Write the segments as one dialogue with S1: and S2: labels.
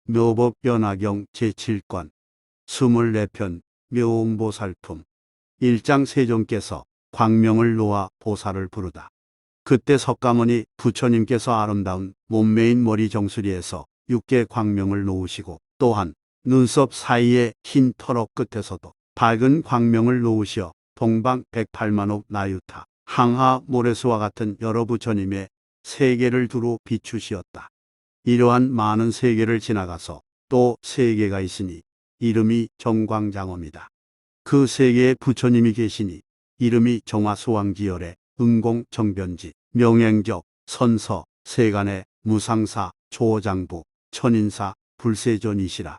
S1: 묘법 연화경 제7권 24편 묘옹보살품 1장 세종께서 광명을 놓아 보살을 부르다. 그때 석가모니 부처님께서 아름다운 몸매인 머리 정수리에서 6개 광명을 놓으시고 또한 눈썹 사이에 흰 털옷 끝에서도 밝은 광명을 놓으시어 동방 108만옥 나유타 항하 모래수와 같은 여러 부처님의 세계를 두루 비추시었다. 이러한 많은 세계를 지나가서 또 세계가 있으니 이름이 정광장엄이다. 그 세계에 부처님이 계시니 이름이 정화수왕지열의 응공정변지, 명행적, 선서, 세간의 무상사, 조장부, 천인사, 불세존이시라.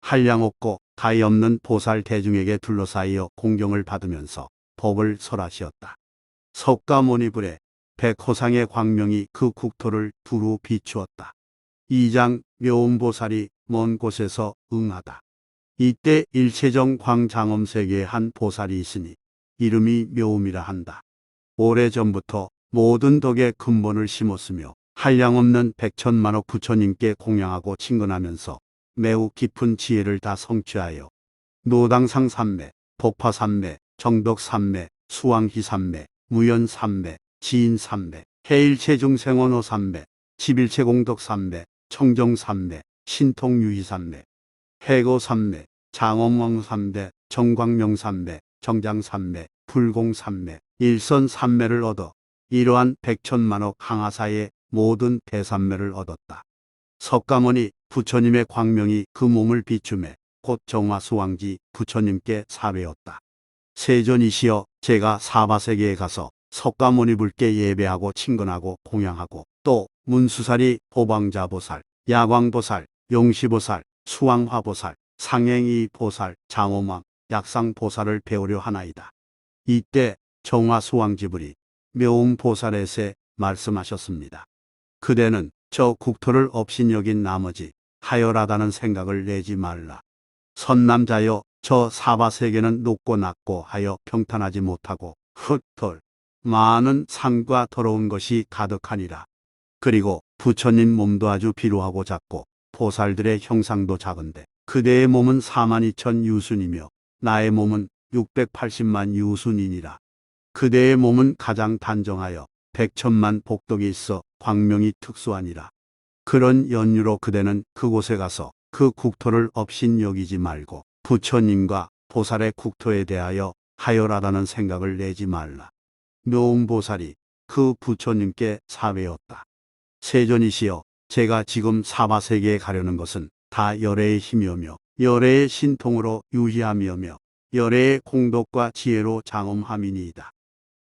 S1: 한량없고 가히 없는 보살 대중에게 둘러싸여 공경을 받으면서 법을 설하시었다. 석가모니불에 백호상의 광명이 그 국토를 두루 비추었다. 2장 묘음보살이 먼 곳에서 응하다. 이때 일체정 광장엄세계에 한 보살이 있으니 이름이 묘음이라 한다. 오래전부터 모든 덕의 근본을 심었으며 한량없는 백천만억 부처님께 공양하고 친근하면서 매우 깊은 지혜를 다 성취하여 노당상 삼매, 법화 삼매, 정덕 삼매, 수왕희 삼매, 무연 삼매, 지인 삼매, 해일체 중생원호 삼매, 집일체 공덕 삼매, 청정 삼매, 신통유희 삼매, 해고 삼매, 장엄왕 삼매, 정광명 삼매, 정장 삼매, 불공 삼매, 일선 삼매를 얻어 이러한 백천만억 항하사의 모든 대삼매를 얻었다. 석가모니 부처님의 광명이 그 몸을 비추매 곧 정화수왕지 부처님께 사회였다. 세존이시여, 제가 사바세계에 가서 석가모니 불께 예배하고 친근하고 공양하고 또 문수사리 호방자보살, 야광보살, 용시보살, 수왕화보살, 상행이보살, 장엄왕, 약상보살을 배우려 하나이다. 이때 정화수왕지불이 묘음보살에게 말씀하셨습니다. 그대는 저 국토를 업신여긴 나머지 하열하다는 생각을 내지 말라. 선남자여, 저 사바세계는 높고 낮고 하여 평탄하지 못하고 흙털 많은 산과 더러운 것이 가득하니라. 그리고 부처님 몸도 아주 비루하고 작고 보살들의 형상도 작은데 그대의 몸은 42,000 유순이며 나의 몸은 680만 유순이니라. 그대의 몸은 가장 단정하여 100천만 복덕이 있어 광명이 특수하니라. 그런 연유로 그대는 그곳에 가서 그 국토를 업신 여기지 말고 부처님과 보살의 국토에 대하여 하열하다는 생각을 내지 말라. 묘음보살이 그 부처님께 사회였다. 세존이시여, 제가 지금 사바세계에 가려는 것은 다 열애의 힘이오며 열애의 신통으로 유희함이오며 열애의 공덕과 지혜로 장엄함이니이다.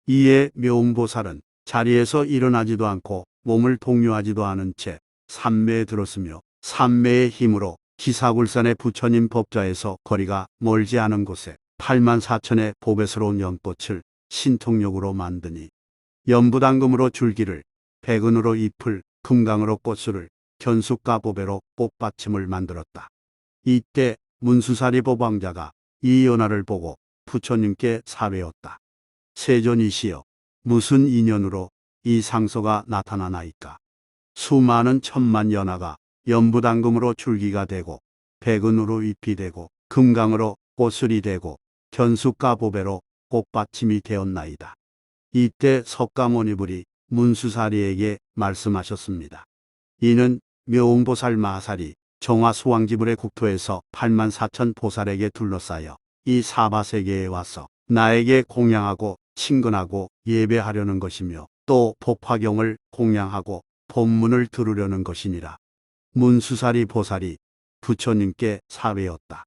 S1: 이에 묘음보살은 자리에서 일어나지도 않고 몸을 동요하지도 않은 채 삼매에 들었으며 삼매의 힘으로 기사굴산의 부처님 법좌에서 거리가 멀지 않은 곳에 84,000의 보배스러운 연꽃을 신통력으로 만드니 연부당금으로 줄기를, 백은으로 잎을, 금강으로 꽃술을, 견숫과 보배로 꽃받침을 만들었다. 이때 문수사리 법왕자가 이 연화를 보고 부처님께 사회였다. 세존이시여, 무슨 인연으로 이 상소가 나타나나이까? 수많은 천만 연화가 연부당금으로 줄기가 되고 백은으로 잎이 되고 금강으로 꽃술이 되고 견숫과 보배로 꽃받침이 되었나이다. 이때 석가모니불이 문수사리에게 말씀하셨습니다. 이는 묘음보살 마살이 정화수왕지불의 국토에서 84,000 보살에게 둘러싸여 이 사바세계에 와서 나에게 공양하고 친근하고 예배하려는 것이며 또 법화경을 공양하고 법문을 들으려는 것이니라. 문수사리 보살이 부처님께 사회였다.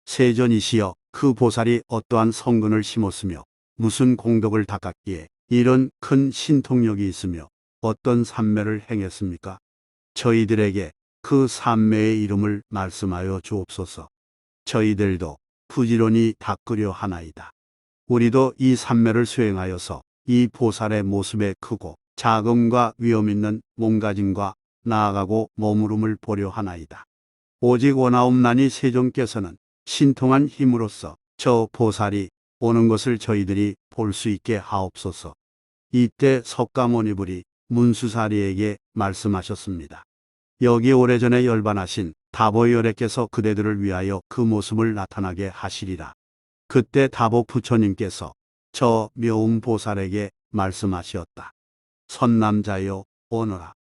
S1: 세존이시여, 그 보살이 어떠한 성근을 심었으며 무슨 공덕을 닦았기에 이런 큰 신통력이 있으며 어떤 삼매를 행했습니까? 저희들에게 그 삼매의 이름을 말씀하여 주옵소서. 저희들도 부지런히 닦으려 하나이다. 우리도 이 삼매를 수행하여서 이 보살의 모습에 크고 자금과 위험 있는 몸가짐과 나아가고 머무름을 보려 하나이다. 오직 원하옵나니 세존께서는 신통한 힘으로써 저 보살이 오는 것을 저희들이 볼 수 있게 하옵소서. 이때 석가모니불이 문수사리에게 말씀하셨습니다. 여기 오래전에 열반하신 다보열애께서 그대들을 위하여 그 모습을 나타나게 하시리라. 그때 다보 부처님께서 저 묘음보살에게 말씀하시었다. 선남자여 오너라.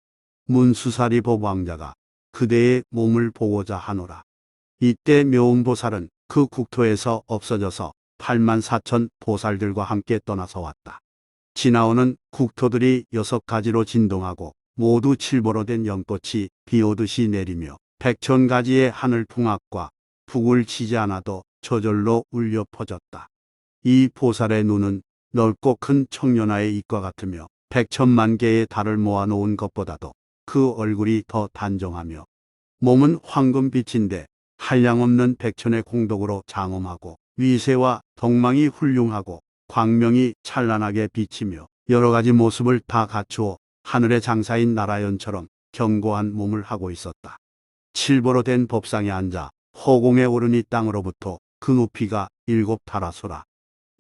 S1: 문수사리 법왕자가 그대의 몸을 보고자 하노라. 이때 묘음보살은 그 국토에서 없어져서 84,000 보살들과 함께 떠나서 왔다. 지나오는 국토들이 6가지로 진동하고 모두 칠보로 된 연꽃이 비오듯이 내리며 100,000가지의 하늘 풍악과 북을 치지 않아도 저절로 울려 퍼졌다. 이 보살의 눈은 넓고 큰 청년아의 입과 같으며 100,000만 개의 달을 모아놓은 것보다도 그 얼굴이 더 단정하며 몸은 황금빛인데 한량없는 백천의 공덕으로 장엄하고 위세와 덕망이 훌륭하고 광명이 찬란하게 비치며 여러 가지 모습을 다 갖추어 하늘의 장사인 나라연처럼 견고한 몸을 하고 있었다. 칠보로 된 법상에 앉아 허공에 오르니 땅으로부터 그 높이가 7타라소라.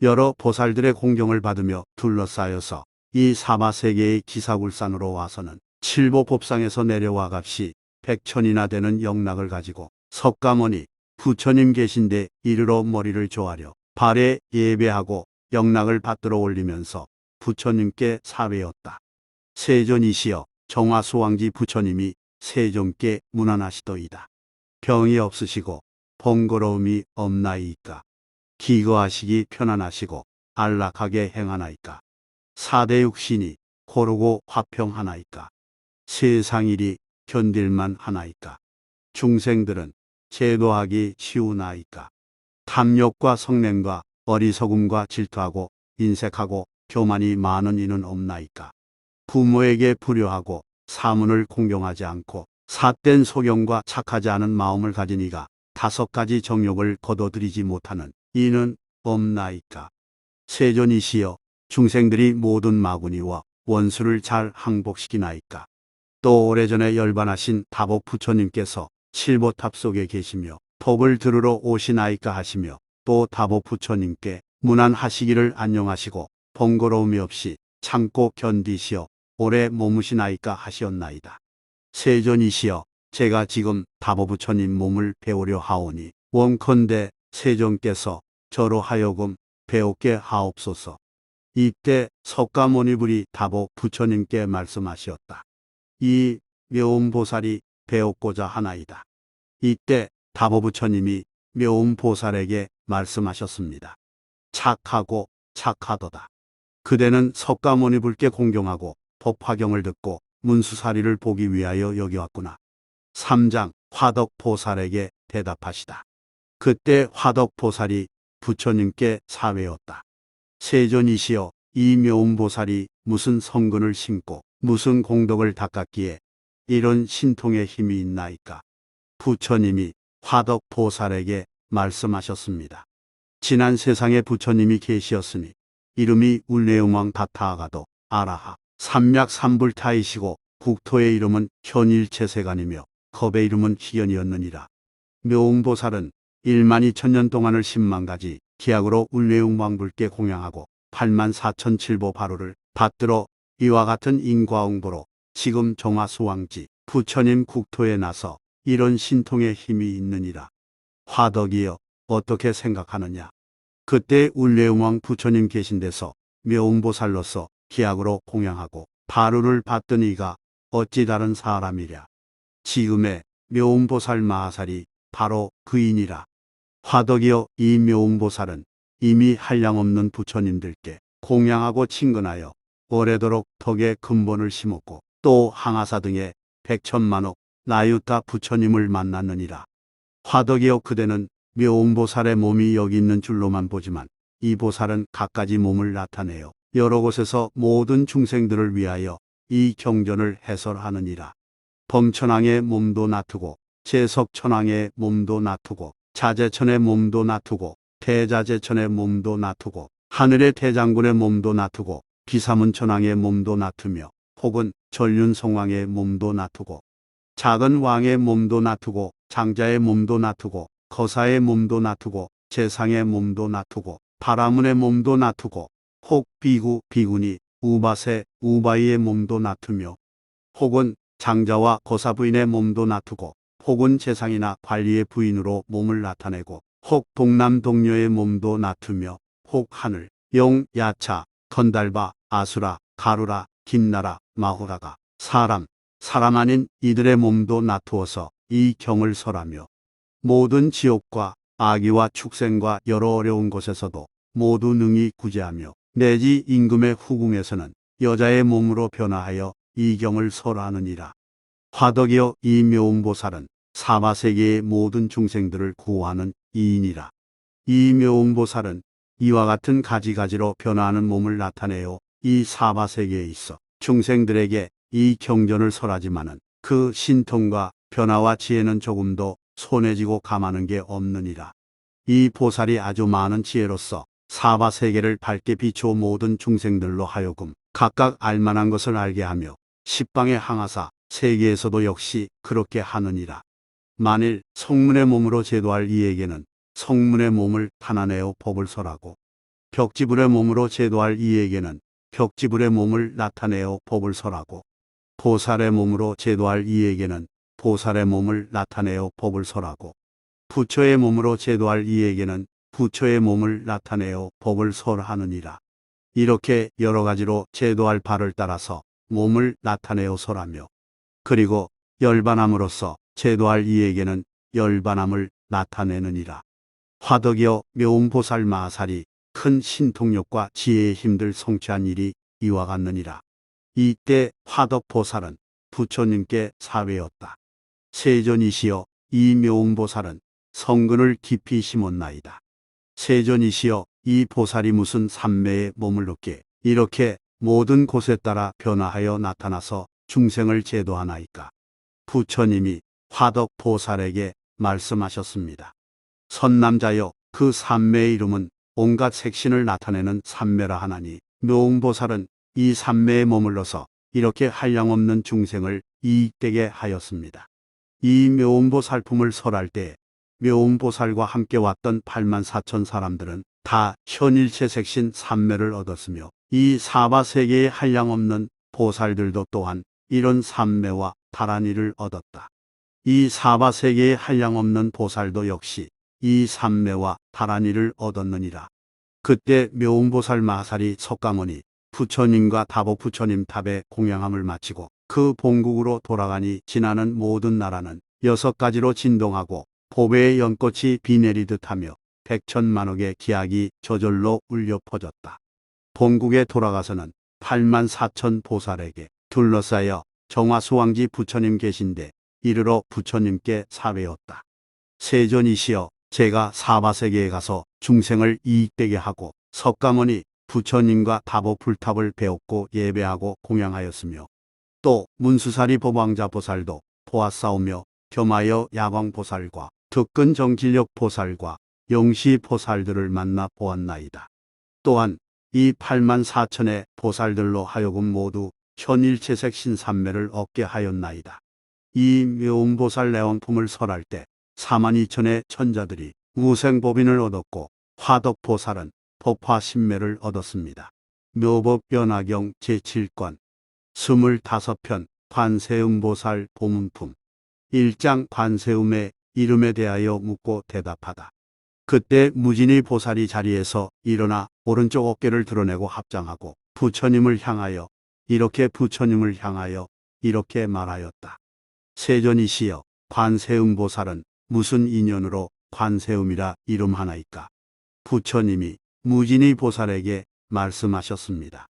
S1: 여러 보살들의 공경을 받으며 둘러싸여서 이 사마세계의 기사굴산으로 와서는 칠보 법상에서 내려와 값이 100,000이나 되는 영락을 가지고 석가모니 부처님 계신데 이르러 머리를 조아려 발에 예배하고 영락을 받들어 올리면서 부처님께 사외었다. 세존이시여 정화수왕지 부처님이 세존께 문안하시도이다. 병이 없으시고 번거로움이 없나이까. 기거하시기 편안하시고 안락하게 행하나이까. 사대육신이 고르고 화평하나이까. 세상일이 견딜만 하나이까. 중생들은 제도하기 쉬우나이까. 탐욕과 성냄과 어리석음과 질투하고 인색하고 교만이 많은 이는 없나이까. 부모에게 불효하고 사문을 공경하지 않고 삿된 소경과 착하지 않은 마음을 가진 이가 5가지 정욕을 거둬들이지 못하는 이는 없나이까. 세존이시여 중생들이 모든 마구니와 원수를 잘 항복시키나이까. 또 오래전에 열반하신 다보 부처님께서 칠보탑 속에 계시며 법을 들으러 오시나이까 하시며 또 다보 부처님께 문안하시기를 안녕하시고 번거로움이 없이 참고 견디시어 오래 머무시나이까 하시었나이다. 세존이시여 제가 지금 다보 부처님 몸을 배우려 하오니 원컨대 세존께서 저로 하여금 배우게 하옵소서. 이때 석가모니불이 다보 부처님께 말씀하시었다. 이 묘음보살이 배웠고자 하나이다. 이때 다보 부처님이 묘음보살에게 말씀하셨습니다. 착하고 착하도다. 그대는 석가모니불께 공경하고 법화경을 듣고 문수사리를 보기 위하여 여기 왔구나. 3장 화덕보살에게 대답하시다. 그때 화덕보살이 부처님께 사외었다. 세존이시여 이 묘음보살이 무슨 성근을 심고 무슨 공덕을 닦았기에 이런 신통의 힘이 있나이까. 부처님이 화덕보살에게 말씀하셨습니다. 지난 세상에 부처님이 계시었으니 이름이 울레음왕 다타아가도 아라하 삼략삼불타이시고 국토의 이름은 현일체세간이며 겁의 이름은 희연이었느니라. 묘음보살은 12,000년 동안을 10만 가지 기약으로 울레음왕불께 공양하고 84,007보 바로를 받들어 이와 같은 인과응보로 지금 정화수왕지 부처님 국토에 나서 이런 신통의 힘이 있느니라. 화덕이여 어떻게 생각하느냐. 그때 울레음왕 부처님 계신 데서 묘음보살로서 기약으로 공양하고 바루를 받던 이가 어찌 다른 사람이랴. 지금의 묘음보살 마하살이 바로 그이니라. 화덕이여 이 묘음보살은 이미 한량없는 부처님들께 공양하고 친근하여 오래도록 덕의 근본을 심었고 또 항아사 등의 100,000만억 나유타 부처님을 만났느니라. 화덕이여 그대는 묘음보살의 몸이 여기 있는 줄로만 보지만 이 보살은 갖가지 몸을 나타내어 여러 곳에서 모든 중생들을 위하여 이 경전을 해설하느니라. 범천왕의 몸도 나투고 제석천왕의 몸도 나투고 자제천의 몸도 나투고 대자제천의 몸도 나투고 하늘의 대장군의 몸도 나투고 기사문천왕의 몸도 나투며 혹은 전륜성왕의 몸도 나투고 작은 왕의 몸도 나투고 장자의 몸도 나투고 거사의 몸도 나투고 재상의 몸도 나투고 바라문의 몸도 나투고 혹 비구 비구니 우바세 우바이의 몸도 나투며 혹은 장자와 거사 부인의 몸도 나투고 혹은 재상이나 관리의 부인으로 몸을 나타내고 혹 동남 동녀의 몸도 나투며 혹 하늘, 용, 야차, 건달바, 아수라, 가루라, 김나라, 마후라가 사람 아닌 이들의 몸도 나투어서 이 경을 설하며 모든 지옥과 악의와 축생과 여러 어려운 곳에서도 모두 능히 구제하며 내지 임금의 후궁에서는 여자의 몸으로 변화하여 이 경을 설하느니라. 화덕이여 이 묘음보살은 사바세계의 모든 중생들을 구호하는 이인이라. 이 묘음보살은 이와 같은 가지가지로 변화하는 몸을 나타내어 이 사바세계에 있어 중생들에게 이 경전을 설하지만은 그 신통과 변화와 지혜는 조금도 손해지고 감하는 게 없느니라. 이 보살이 아주 많은 지혜로서 사바세계를 밝게 비추어 모든 중생들로 하여금 각각 알만한 것을 알게 하며 십방에 항하사 세계에서도 역시 그렇게 하느니라. 만일 성문의 몸으로 제도할 이에게는 성문의 몸을 탄환하여 법을 설하고 벽지불의 몸으로 제도할 이에게는 벽지불의 몸을 나타내어 법을 설하고 보살의 몸으로 제도할 이에게는 보살의 몸을 나타내어 법을 설하고 부처의 몸으로 제도할 이에게는 부처의 몸을 나타내어 법을 설하느니라. 이렇게 여러 가지로 제도할 바를 따라서 몸을 나타내어 설하며 그리고 열반함으로써 제도할 이에게는 열반함을 나타내느니라. 화덕이여 묘음보살 마살이 큰 신통력과 지혜의 힘들 성취한 일이 이와 같느니라. 이때 화덕보살은 부처님께 사회였다. 세존이시여 이 묘음보살은 성근을 깊이 심었나이다. 세존이시여 이 보살이 무슨 삼매에 몸을 얻게 이렇게 모든 곳에 따라 변화하여 나타나서 중생을 제도하나이까. 부처님이 화덕보살에게 말씀하셨습니다. 선남자여 그 삼매의 이름은 온갖 색신을 나타내는 삼매라 하나니 묘음보살은 이 삼매에 머물러서 이렇게 한량없는 중생을 이익되게 하였습니다. 이 묘음보살품을 설할 때 묘음보살과 함께 왔던 84,000 사람들은 다 현일체 색신 삼매를 얻었으며 이 사바세계에 한량없는 보살들도 또한 이런 삼매와 다란이를 얻었다. 이 사바세계에 한량없는 보살도 역시 이 삼매와 다란이를 얻었느니라. 그때 묘음보살 마살이 석가모니 부처님과 다보부처님 탑에 공양함을 마치고 그 본국으로 돌아가니 지나는 모든 나라는 6가지로 진동하고 보배의 연꽃이 비 내리듯 하며 백천만억의 기악이 저절로 울려 퍼졌다. 본국에 돌아가서는 84,000 보살에게 둘러싸여 정화수왕지 부처님 계신데 이르러 부처님께 사회였다. 세존이시여 제가 사바세계에 가서 중생을 이익되게 하고 석가모니 부처님과 다보불탑을 배웠고 예배하고 공양하였으며 또 문수사리 법왕자 보살도 보았사오며 겸하여 야광보살과 득근정진력 보살과 영시 보살들을 만나 보았나이다. 또한 이 84,000의 보살들로 하여금 모두 현일체색 신삼매를 얻게 하였나이다. 이 묘음보살 내원품을 설할 때 42,000의 천자들이 무생법인을 얻었고 화덕보살은 법화신매를 얻었습니다. 묘법변화경 제7권 25편 관세음보살 보문품 1장 관세음의 이름에 대하여 묻고 대답하다. 그때 무진이 보살이 자리에서 일어나 오른쪽 어깨를 드러내고 합장하고 부처님을 향하여 이렇게 말하였다. 세존이시여 관세음보살은 무슨 인연으로 관세음이라 이름하나이까. 부처님이 무진이 보살에게 말씀하셨습니다.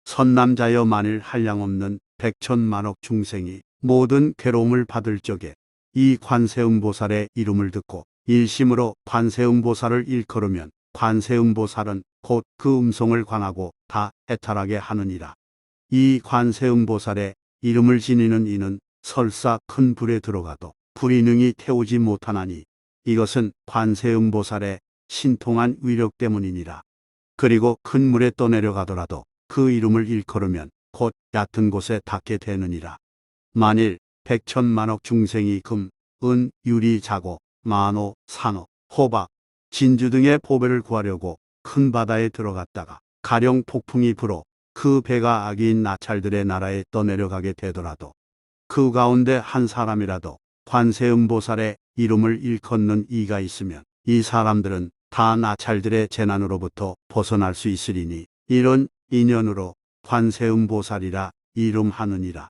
S1: 선남자여 만일 한량없는 백천만억 중생이 모든 괴로움을 받을 적에 이 관세음보살의 이름을 듣고 일심으로 관세음보살을 일컬으면 관세음보살은 곧 그 음성을 관하고 다 해탈하게 하느니라. 이 관세음보살의 이름을 지니는 이는 설사 큰 불에 들어가도 불이 능히 태우지 못하나니 이것은 관세음보살의 신통한 위력 때문이니라. 그리고 큰 물에 떠내려가더라도 그 이름을 일컬으면 곧 얕은 곳에 닿게 되느니라. 만일 백천만억 중생이 금, 은, 유리, 자고, 만호, 산호, 호박, 진주 등의 보배를 구하려고 큰 바다에 들어갔다가 가령 폭풍이 불어 그 배가 악인 나찰들의 나라에 떠내려가게 되더라도 그 가운데 한 사람이라도 관세음보살의 이름을 일컫는 이가 있으면 이 사람들은 다 나찰들의 재난으로부터 벗어날 수 있으리니 이런 인연으로 관세음보살이라 이름하느니라.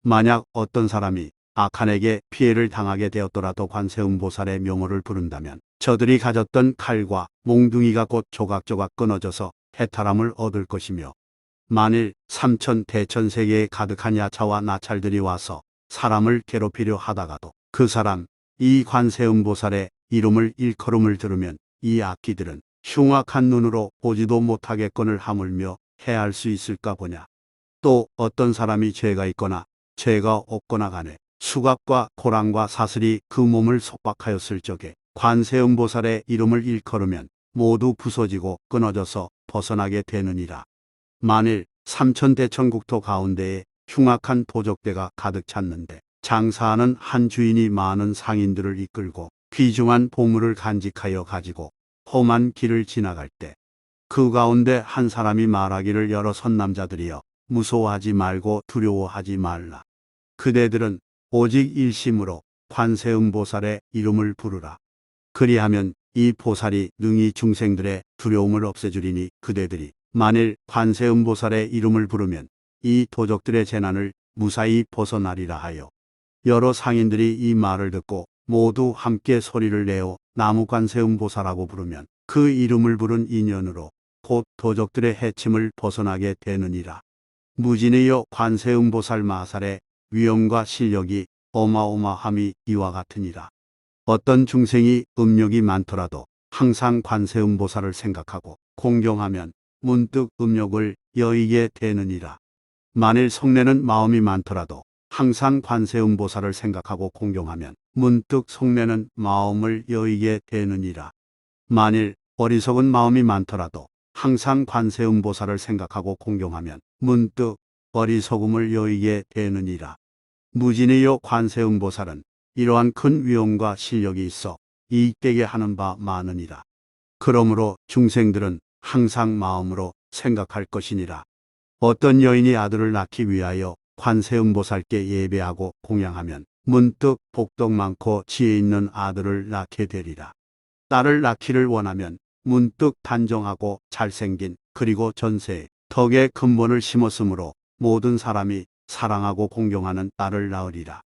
S1: 만약 어떤 사람이 악한에게 피해를 당하게 되었더라도 관세음보살의 명호를 부른다면 저들이 가졌던 칼과 몽둥이가 곧 조각조각 끊어져서 해탈함을 얻을 것이며, 만일 삼천 대천 세계에 가득한 야차와 나찰들이 와서 사람을 괴롭히려 하다가도 그 사람 이 관세음보살의 이름을 일컬음을 들으면 이 악귀들은 흉악한 눈으로 보지도 못하겠거늘 하물며 해할 수 있을까 보냐. 또 어떤 사람이 죄가 있거나 죄가 없거나 간에 수갑과 고랑과 사슬이 그 몸을 속박하였을 적에 관세음보살의 이름을 일컬으면 모두 부서지고 끊어져서 벗어나게 되느니라. 만일 삼천대천국토 가운데에 흉악한 도적대가 가득 찼는데 장사하는 한 주인이 많은 상인들을 이끌고 귀중한 보물을 간직하여 가지고 험한 길을 지나갈 때 그 가운데 한 사람이 말하기를, 여러 선남자들이여 무서워하지 말고 두려워하지 말라. 그대들은 오직 일심으로 관세음보살의 이름을 부르라. 그리하면 이 보살이 능히 중생들의 두려움을 없애주리니 그대들이 만일 관세음보살의 이름을 부르면 이 도적들의 재난을 무사히 벗어나리라 하여 여러 상인들이 이 말을 듣고 모두 함께 소리를 내어 나무관세음보살하고 부르면 그 이름을 부른 인연으로 곧 도적들의 해침을 벗어나게 되느니라. 무진의여 관세음보살 마살의 위엄과 실력이 어마어마함이 이와 같으니라. 어떤 중생이 음력이 많더라도 항상 관세음보살을 생각하고 공경하면 문득 음력을 여의게 되느니라. 만일 속내는 마음이 많더라도 항상 관세음보살을 생각하고 공경하면 문득 속내는 마음을 여의게 되느니라. 만일 어리석은 마음이 많더라도 항상 관세음보살을 생각하고 공경하면 문득 어리석음을 여의게 되느니라. 무진의요 관세음보살은 이러한 큰 위엄과 실력이 있어 이익되게 하는 바 많으니라. 그러므로 중생들은 항상 마음으로 생각할 것이니라. 어떤 여인이 아들을 낳기 위하여 관세음보살께 예배하고 공양하면 문득 복덕 많고 지혜 있는 아들을 낳게 되리라. 딸을 낳기를 원하면 문득 단정하고 잘생긴 그리고 전세에 덕의 근본을 심었으므로 모든 사람이 사랑하고 공경하는 딸을 낳으리라.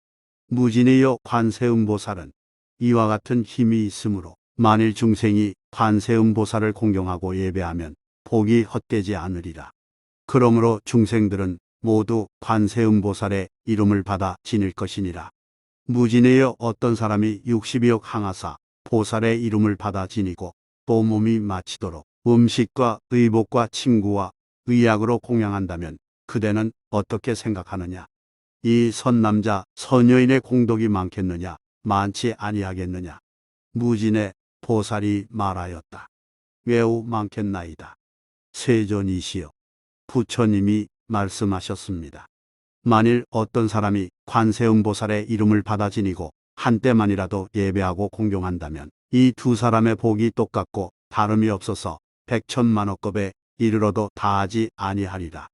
S1: 무진의여 관세음보살은 이와 같은 힘이 있으므로 만일 중생이 관세음보살을 공경하고 예배하면 복이 헛되지 않으리라. 그러므로 중생들은 모두 관세음보살의 이름을 받아 지닐 것이니라. 무진의여 어떤 사람이 60억 항아사 보살의 이름을 받아 지니고 또 몸이 마치도록 음식과 의복과 침구와 의약으로 공양한다면 그대는 어떻게 생각하느냐? 이 선남자 선여인의 공덕이 많겠느냐 많지 아니하겠느냐? 무진의 보살이 말하였다. 매우 많겠나이다. 세존이시여 부처님이 말씀하셨습니다. 만일 어떤 사람이 관세음보살의 이름을 받아 지니고 한때만이라도 예배하고 공경한다면 이 두 사람의 복이 똑같고 다름이 없어서 백천만억급에 이르러도 다하지 아니하리라.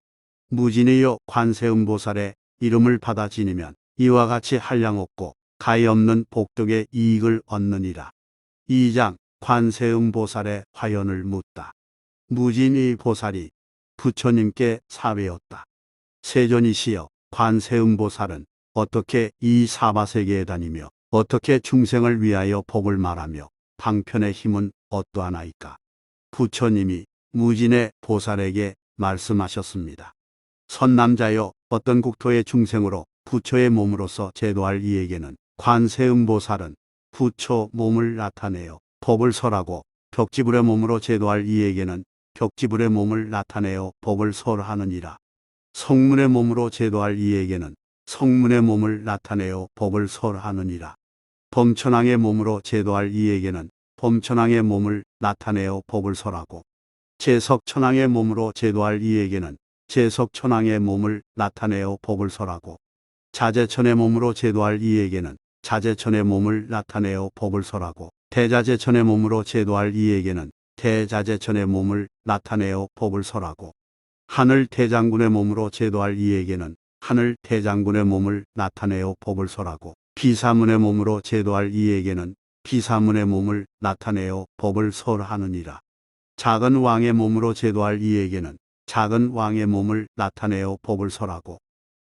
S1: 무진의여 관세음보살의 이름을 받아 지니면 이와 같이 한량없고 가히 없는 복덕의 이익을 얻느니라. 2장 관세음보살의 화연을 묻다. 무진의 보살이 부처님께 사외었다. 세존이시여 관세음보살은 어떻게 이 사바세계에 다니며 어떻게 중생을 위하여 복을 말하며 방편의 힘은 어떠하나이까? 부처님이 무진의 보살에게 말씀하셨습니다. 선남자여 어떤 국토의 중생으로 부처의 몸으로서 제도할 이에게는 관세음보살은 부처 몸을 나타내어 법을 설하고 벽지불의 몸으로 제도할 이에게는 벽지불의 몸을 나타내어 법을 설하느니라. 성문의 몸으로 제도할 이에게는 성문의 몸을 나타내어 법을 설하느니라. 범천왕의 몸으로 제도할 이에게는 범천왕의 몸을 나타내어 법을 설하고 제석천왕의 몸으로 제도할 이에게는 제석천왕의 몸을 나타내어 법을 설하고 자제천의 몸으로 제도할 이에게는 자제천의 몸을 나타내어 법을 설하고 대자제천의 몸으로 제도할 이에게는 대자제천의 몸을 나타내어 법을 설하고 하늘 대장군의 몸으로 제도할 이에게는 하늘 대장군의 몸을 나타내어 법을 설하고 피사문의 몸으로 제도할 이에게는 피사문의 몸을 나타내어 법을 설하느니라. 작은 왕의 몸으로 제도할 이에게는 작은 왕의 몸을 나타내어 법을 설하고,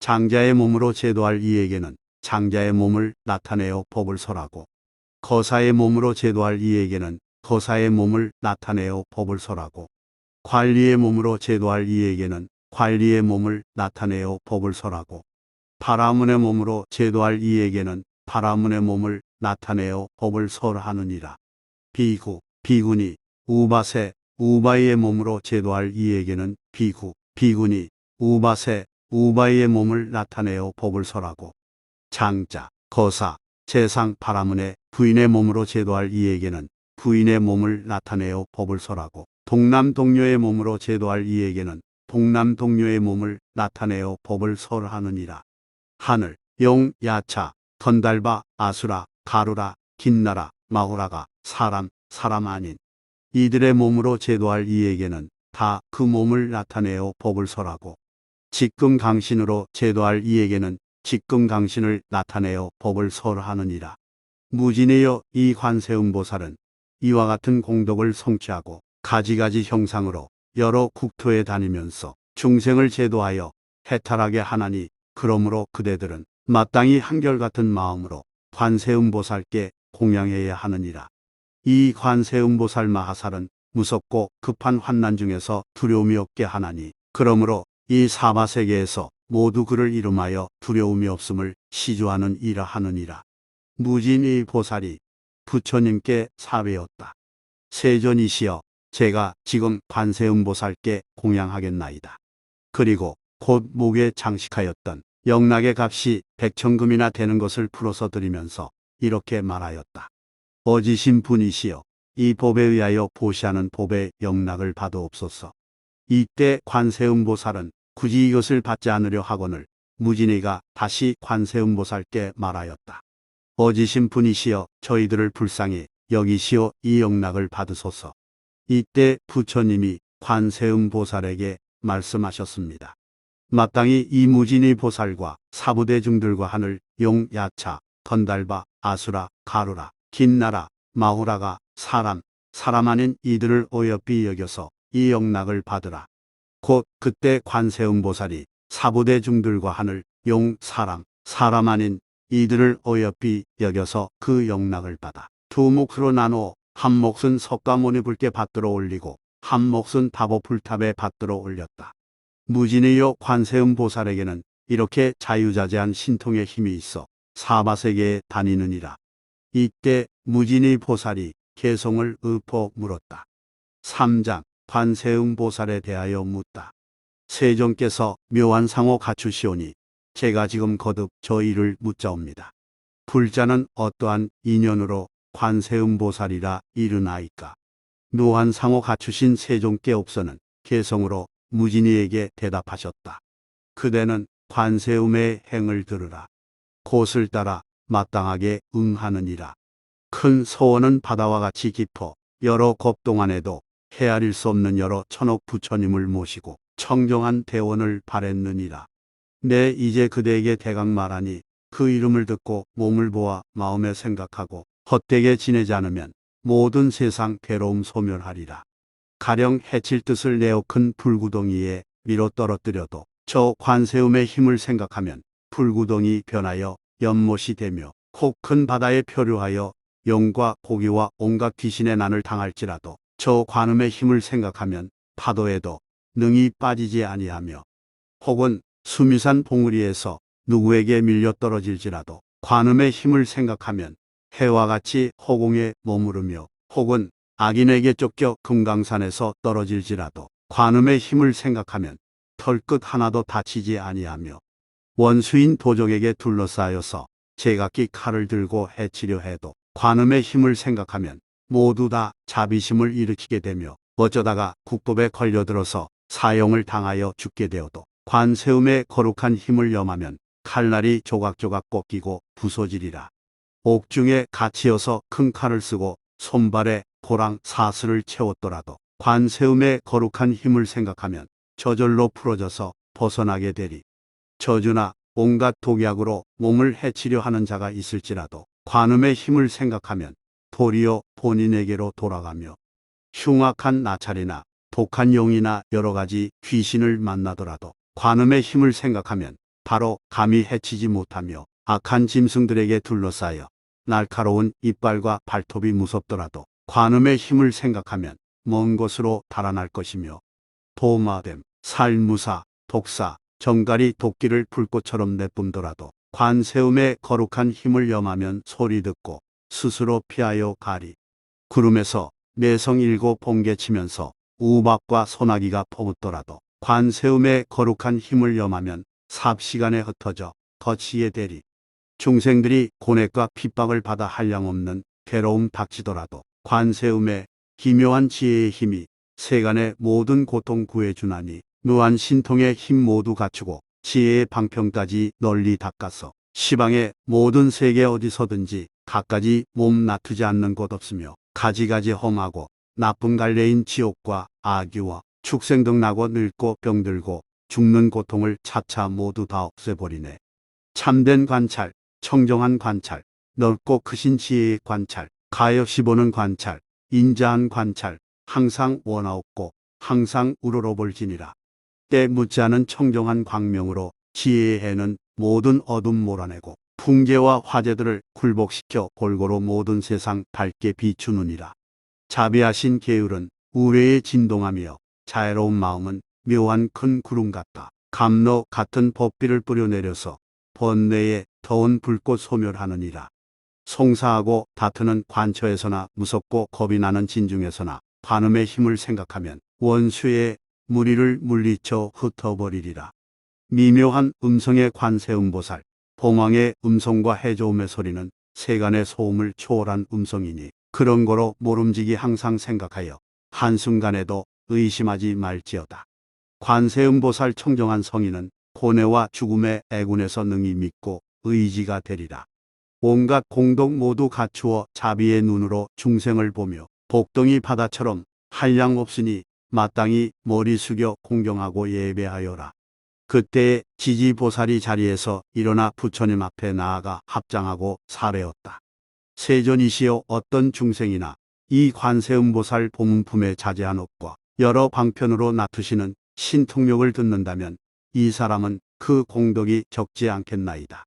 S1: 장자의 몸으로 제도할 이에게는 장자의 몸을 나타내어 법을 설하고, 거사의 몸으로 제도할 이에게는 거사의 몸을 나타내어 법을 설하고, 관리의 몸으로 제도할 이에게는 관리의 몸을 나타내어 법을 설하고, 바라문의 몸으로 제도할 이에게는 바라문의 몸을 나타내어 법을 설하느니라. 비군이 우바이의 몸으로 제도할 이에게는 비군이 우바이의 몸을 나타내어 법을 설하고, 장자, 거사, 재상 바라문의 부인의 몸으로 제도할 이에게는 부인의 몸을 나타내어 법을 설하고, 동남동료의 몸으로 제도할 이에게는 동남동료의 몸을 나타내어 법을 설하느니라. 하늘, 용, 야차, 건달바, 아수라, 가루라, 긴나라, 마후라가 사람 아닌 이들의 몸으로 제도할 이에게는 다 그 몸을 나타내어 법을 설하고, 직금강신으로 제도할 이에게는 직금강신을 나타내어 법을 설하느니라. 무진이여, 이 관세음보살은 이와 같은 공덕을 성취하고 가지가지 형상으로 여러 국토에 다니면서 중생을 제도하여 해탈하게 하나니, 그러므로 그대들은 마땅히 한결같은 마음으로 관세음보살께 공양해야 하느니라. 이 관세음보살 마하살은 무섭고 급한 환난 중에서 두려움이 없게 하나니, 그러므로 이 사바세계에서 모두 그를 이름하여 두려움이 없음을 시주하는 이라 하느니라. 무진이 보살이 부처님께 사외었다. 세존이시여, 제가 지금 관세음보살께 공양하겠나이다. 그리고 곧 목에 장식하였던 영락의 값이 100천금이나 되는 것을 풀어서 드리면서 이렇게 말하였다. 어지신 분이시여, 이 법에 의하여 보시하는 법의 영락을 받아옵소서. 이때 관세음보살은 굳이 이것을 받지 않으려 하거늘 무진이가 다시 관세음보살께 말하였다. 어지신 분이시여, 저희들을 불쌍히 여기시어 이 영락을 받으소서. 이때 부처님이 관세음보살에게 말씀하셨습니다. 마땅히 이 무진이 보살과 사부대중들과 하늘, 용, 야차, 건달바, 아수라, 가루라, 긴나라, 마후라가 사람 아닌 이들을 어여삐 여겨서 이 영락을 받으라. 곧 그때 관세음보살이 사부대중들과 하늘, 용, 사람 아닌 이들을 어여삐 여겨서 그 영락을 받아 두 몫으로 나누어 한 몫은 석가모니불께 받들어 올리고 한 몫은 다보풀탑에 받들어 올렸다. 무진이여, 관세음보살에게는 이렇게 자유자재한 신통의 힘이 있어 사바세계에 다니느니라. 이때 무진이 보살이 개성을 읊어 물었다. 3장 관세음보살에 대하여 묻다. 세존께서 묘한 상호 갖추시오니 제가 지금 거듭 저 일을 묻자옵니다. 불자는 어떠한 인연으로 관세음보살이라 이르나이까? 묘한 상호 갖추신 세존께 없서는 개성으로 무진이에게 대답하셨다. 그대는 관세음의 행을 들으라. 곧을 따라 마땅하게 응하느니라. 큰 소원은 바다와 같이 깊어 여러 겁 동안에도 헤아릴 수 없는 여러 천억 부처님을 모시고 청정한 대원을 바랬느니라. 내 이제 그대에게 대강 말하니 그 이름을 듣고 몸을 보아 마음에 생각하고 헛되게 지내지 않으면 모든 세상 괴로움 소멸하리라. 가령 해칠 뜻을 내어 큰 불구덩이에 밀어 떨어뜨려도 저 관세음의 힘을 생각하면 불구덩이 변하여 연못이 되며, 혹 큰 바다에 표류하여 용과 고기와 온갖 귀신의 난을 당할지라도 저 관음의 힘을 생각하면 파도에도 능히 빠지지 아니하며, 혹은 수미산 봉우리에서 누구에게 밀려 떨어질지라도 관음의 힘을 생각하면 해와 같이 허공에 머무르며, 혹은 악인에게 쫓겨 금강산에서 떨어질지라도 관음의 힘을 생각하면 털끝 하나도 다치지 아니하며, 원수인 도적에게 둘러싸여서 제각기 칼을 들고 해치려 해도 관음의 힘을 생각하면 모두 다 자비심을 일으키게 되며, 어쩌다가 국법에 걸려들어서 사형을 당하여 죽게 되어도 관세음의 거룩한 힘을 염하면 칼날이 조각조각 꺾이고 부서지리라. 옥중에 갇히어서 큰 칼을 쓰고 손발에 고랑 사슬을 채웠더라도 관세음의 거룩한 힘을 생각하면 저절로 풀어져서 벗어나게 되리. 저주나 온갖 독약으로 몸을 해치려 하는 자가 있을지라도 관음의 힘을 생각하면 도리어 본인에게로 돌아가며 흉악한 나찰이나 독한 용이나 여러 가지 귀신을 만나더라도 관음의 힘을 생각하면 바로 감히 해치지 못하며 악한 짐승들에게 둘러싸여 날카로운 이빨과 발톱이 무섭더라도 관음의 힘을 생각하면 먼 곳으로 달아날 것이며 도마뱀, 살무사, 독사, 정갈이 도끼를 불꽃처럼 내뿜더라도 관세음의 거룩한 힘을 염하면 소리 듣고 스스로 피하여 가리. 구름에서 내성 일고 번개치면서 우박과 소나기가 퍼붓더라도 관세음의 거룩한 힘을 염하면 삽시간에 흩어져 거치게 되리. 중생들이 고뇌과 핍박을 받아 한량없는 괴로움 닥치더라도 관세음의 기묘한 지혜의 힘이 세간의 모든 고통 구해주나니 무한 신통의 힘 모두 갖추고 지혜의 방편까지 널리 닦아서 시방의 모든 세계 어디서든지 갖가지 몸 나트지 않는 곳 없으며 가지가지 험하고 나쁜 갈래인 지옥과 악유와 축생 등 나고 늙고 병들고 죽는 고통을 차차 모두 다 없애버리네. 참된 관찰, 청정한 관찰, 넓고 크신 지혜의 관찰, 가엾이 보는 관찰, 인자한 관찰, 항상 원하옵고 항상 우러러볼지니라. 때 묻지 않은 청정한 광명으로 지혜의 해는 모든 어둠 몰아내고 풍계와 화재들을 굴복시켜 골고루 모든 세상 밝게 비추느니라. 자비하신 계율은 우레에 진동하며 자애로운 마음은 묘한 큰 구름 같다. 감로 같은 법비를 뿌려내려서 번뇌에 더운 불꽃 소멸하느니라. 송사하고 다투는 관처에서나 무섭고 겁이 나는 진중에서나 관음의 힘을 생각하면 원수의 무리를 물리쳐 흩어버리리라. 미묘한 음성의 관세음보살, 봉황의 음성과 해조음의 소리는 세간의 소음을 초월한 음성이니 그런 거로 모름지기 항상 생각하여 한순간에도 의심하지 말지어다. 관세음보살 청정한 성인은 고뇌와 죽음의 애군에서 능히 믿고 의지가 되리라. 온갖 공덕 모두 갖추어 자비의 눈으로 중생을 보며 복덩이 바다처럼 한량 없으니 마땅히 머리 숙여 공경하고 예배하여라. 그때에 지지보살이 자리에서 일어나 부처님 앞에 나아가 합장하고 사례었다. 세존이시여, 어떤 중생이나 이 관세음보살 보문품에 자제한 업과 여러 방편으로 나투시는 신통력을 듣는다면 이 사람은 그 공덕이 적지 않겠나이다.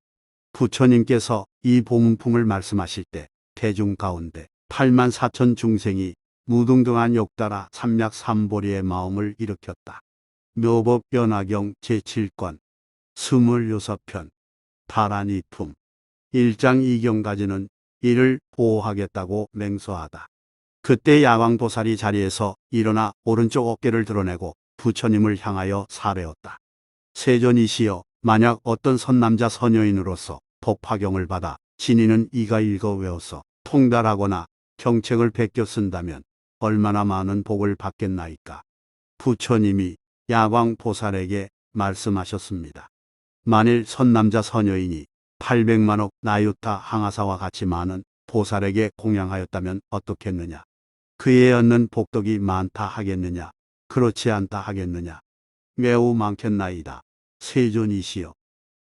S1: 부처님께서 이 보문품을 말씀하실 때 대중 가운데 8만 4천 중생이 무등등한 욕따라 삼략삼보리의 마음을 일으켰다. 묘법 변화경 제7권 26편 다란이품 1장 2경까지는 이를 보호하겠다고 맹서하다. 그때 야광보살이 자리에서 일어나 오른쪽 어깨를 드러내고 부처님을 향하여 사례었다. 세존이시여, 만약 어떤 선남자 선여인으로서 법화경을 받아 진의는 이가 읽어 외워서 통달하거나 경책을 베껴 쓴다면 얼마나 많은 복을 받겠나이까. 부처님이 야광보살에게 말씀하셨습니다. 만일 선남자 선여인이 800만억 나유타 항아사와 같이 많은 보살에게 공양하였다면 어떻겠느냐. 그에 얻는 복덕이 많다 하겠느냐, 그렇지 않다 하겠느냐. 매우 많겠나이다. 세존이시여,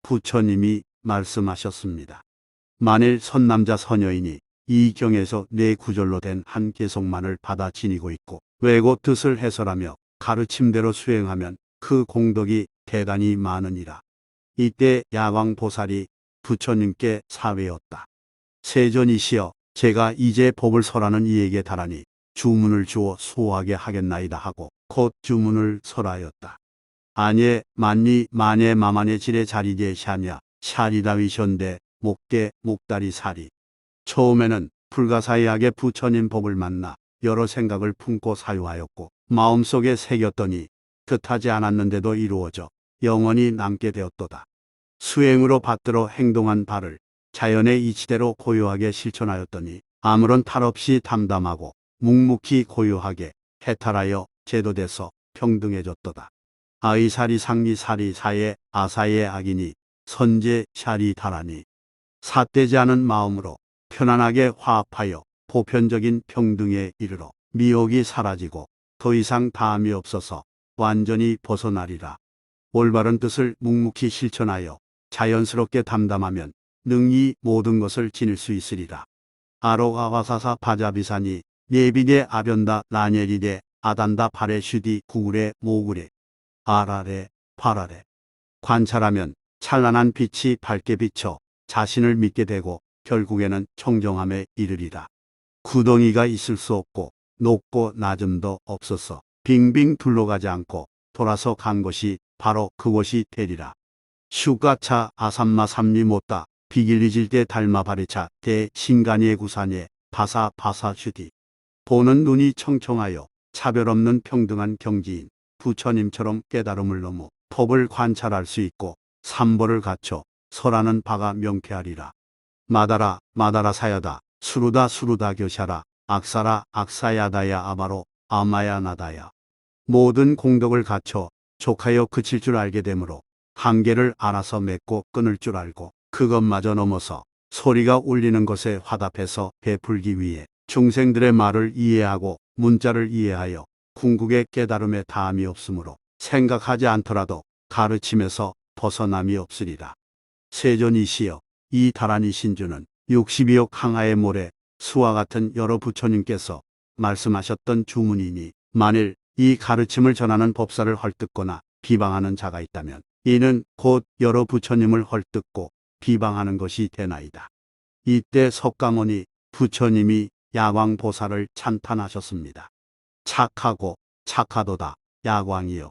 S1: 부처님이 말씀하셨습니다. 만일 선남자 선여인이 이 경에서 네 구절로 된 한 개송만을 받아 지니고 있고 외고 뜻을 해설하며 가르침대로 수행하면 그 공덕이 대단히 많으니라. 이때 야광보살이 부처님께 사외었다. 세존이시여, 제가 이제 법을 설하는 이에게 달하니 주문을 주어 수호하게 하겠나이다 하고 곧 주문을 설하였다. 아예 만리 만예 마만의 질의 자리제 샤냐 샤리다위션대 목대 목다리 사리. 처음에는 불가사의하게 부처님 법을 만나 여러 생각을 품고 사유하였고 마음속에 새겼더니 뜻하지 않았는데도 이루어져 영원히 남게 되었도다. 수행으로 받들어 행동한 바를 자연의 이치대로 고요하게 실천하였더니 아무런 탈 없이 담담하고 묵묵히 고요하게 해탈하여 제도돼서 평등해졌도다. 아이사리 상리사리 사예 아사예 악이니 선제 샤리 다라니. 삿되지 않은 마음으로 편안하게 화합하여 보편적인 평등에 이르러 미혹이 사라지고 더 이상 다함이 없어서 완전히 벗어나리라. 올바른 뜻을 묵묵히 실천하여 자연스럽게 담담하면 능히 모든 것을 지닐 수 있으리라. 아로가와사사 바자비사니 예비데 아변다 라니엘이데 아단다 바레슈디 구글에 모글에 아라레 파라레. 관찰하면 찬란한 빛이 밝게 비쳐 자신을 믿게 되고 결국에는 청정함에 이르리라. 구덩이가 있을 수 없고 높고 낮음도 없어서 빙빙 둘러가지 않고 돌아서 간 것이 바로 그것이 되리라. 슈가차 아삼마 삼리 못다 비길리질 때 달마 바리차 대 신간이의 구산예 바사 바사 슈디. 보는 눈이 청청하여 차별 없는 평등한 경지인 부처님처럼 깨달음을 넘어 법을 관찰할 수 있고 삼보를 갖춰 설하는 바가 명쾌하리라. 마다라 마다라 사야다 수루다 수루다 교샤라 악사라 악사야다야 아바로 아마야 나다야. 모든 공덕을 갖춰 족하여 그칠 줄 알게 되므로 한계를 알아서 맺고 끊을 줄 알고 그것마저 넘어서 소리가 울리는 것에 화답해서 베풀기 위해 중생들의 말을 이해하고 문자를 이해하여 궁극의 깨달음에 다함이 없으므로 생각하지 않더라도 가르침에서 벗어남이 없으리라. 세존이시여 이 다란이 신주는 62억 항하의 모래 수와 같은 여러 부처님께서 말씀하셨던 주문이니 만일 이 가르침을 전하는 법사를 헐뜯거나 비방하는 자가 있다면 이는 곧 여러 부처님을 헐뜯고 비방하는 것이 되나이다. 이때 석가모니 부처님이 야광보살을 찬탄하셨습니다. 착하고 착하도다 야광이여.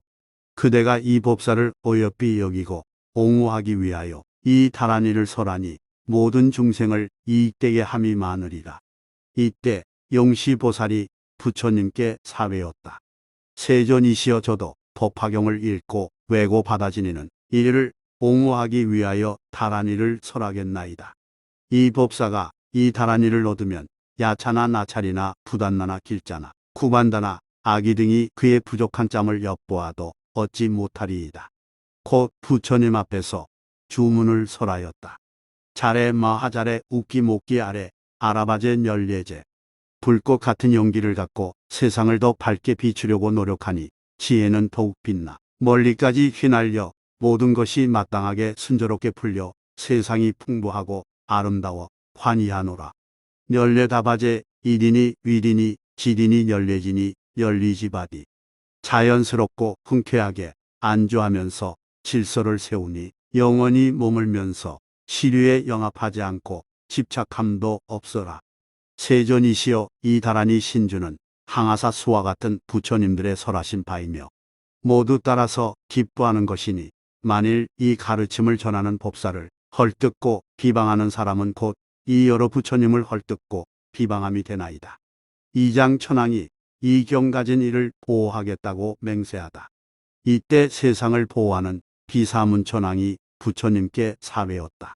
S1: 그대가 이 법사를 어여삐 여기고 옹호하기 위하여 이 다란이를 설하니 모든 중생을 이익되게 함이 많으리라. 이때 용시보살이 부처님께 사외었다. 세존이시여 저도 법화경을 읽고 외고 받아지니는 이를 옹호하기 위하여 다란이를 설하겠나이다. 이 법사가 이 다란이를 얻으면 야차나 나찰이나 부단나나 길자나 구반다나 아기 등이 그의 부족한 짬을 엿보아도 얻지 못하리이다. 곧 부처님 앞에서 주문을 설하였다. 자레 마하자레 웃기 목기 아래 아라바제 멸례제. 불꽃 같은 용기를 갖고 세상을 더 밝게 비추려고 노력하니 지혜는 더욱 빛나 멀리까지 휘날려 모든 것이 마땅하게 순조롭게 풀려 세상이 풍부하고 아름다워 환희하노라. 멸례다바제 이리니 위리니 지리니 멸례지니 열리지바디. 자연스럽고 흔쾌하게 안주하면서 질서를 세우니 영원히 머물면서 시류에 영합하지 않고 집착함도 없어라. 세존이시여 이 다란이 신주는 항아사 수와 같은 부처님들의 설하신 바이며 모두 따라서 기뻐하는 것이니 만일 이 가르침을 전하는 법사를 헐뜯고 비방하는 사람은 곧 이 여러 부처님을 헐뜯고 비방함이 되나이다. 이장 천황이 이 경 가진 이를 보호하겠다고 맹세하다. 이때 세상을 보호하는 비사문 천황이 부처님께 사외었다.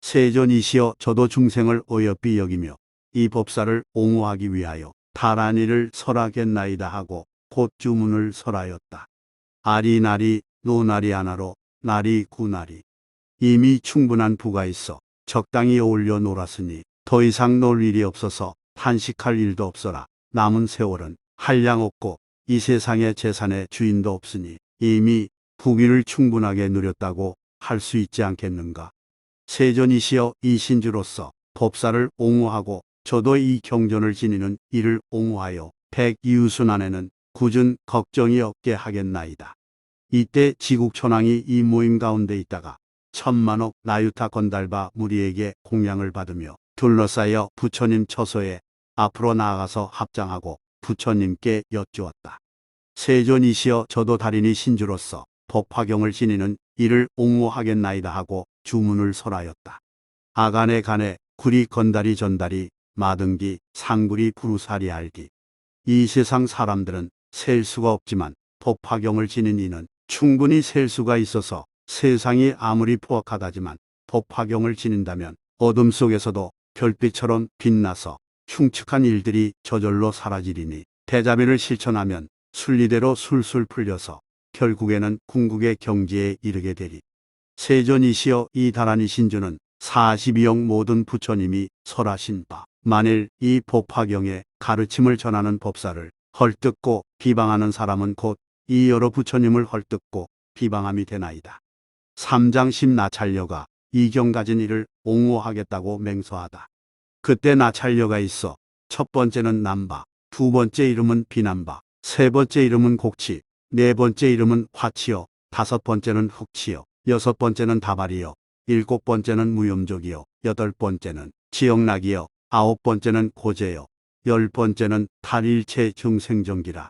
S1: 세존이시여 저도 중생을 어여삐 여기며 이 법사를 옹호하기 위하여 다란이를 설하겠나이다 하고 곧 주문을 설하였다. 아리나리 노나리 하나로 나리 구나리. 이미 충분한 부가 있어 적당히 어울려 놀았으니 더 이상 놀 일이 없어서 탄식할 일도 없어라. 남은 세월은 한량 없고 이 세상의 재산의 주인도 없으니 이미 부귀를 충분하게 누렸다고 할 수 있지 않겠는가. 세존이시여 이 신주로서 법사를 옹호하고 저도 이 경전을 지니는 이를 옹호하여 백이웃순 안에는 굳은 걱정이 없게 하겠나이다. 이때 지국천왕이 이 모임 가운데 있다가 천만억 나유타 건달바 무리에게 공양을 받으며 둘러싸여 부처님 처소에 앞으로 나아가서 합장하고 부처님께 여쭈었다. 세존이시여 저도 다린이 신주로서 법화경을 지니는 이를 옹호하겠나이다 하고 주문을 설하였다. 아간에 간에 구리 건다리 전다리 마등기 상구리 부루사리 알기. 이 세상 사람들은 셀 수가 없지만 법화경을 지닌 이는 충분히 셀 수가 있어서 세상이 아무리 포악하다지만 법화경을 지닌다면 어둠 속에서도 별빛처럼 빛나서 흉측한 일들이 저절로 사라지리니 대자비를 실천하면 순리대로 술술 풀려서 결국에는 궁극의 경지에 이르게 되리. 세존이시여 이 다란이 신주는 42억 모든 부처님이 설하신 바 만일 이 법화경의 가르침을 전하는 법사를 헐뜯고 비방하는 사람은 곧 이 여러 부처님을 헐뜯고 비방함이 되나이다. 삼장 십나찰녀가 이경 가진 이를 옹호하겠다고 맹서하다. 그때 나찰녀가 있어 첫 번째는 남바, 두 번째 이름은 비남바, 세 번째 이름은 곡치, 네 번째 이름은 화치요, 다섯 번째는 흑치요, 여섯 번째는 다발이요, 일곱 번째는 무염족이요, 여덟 번째는 지역락이요, 아홉 번째는 고제요, 열 번째는 탈일체 중생정기라.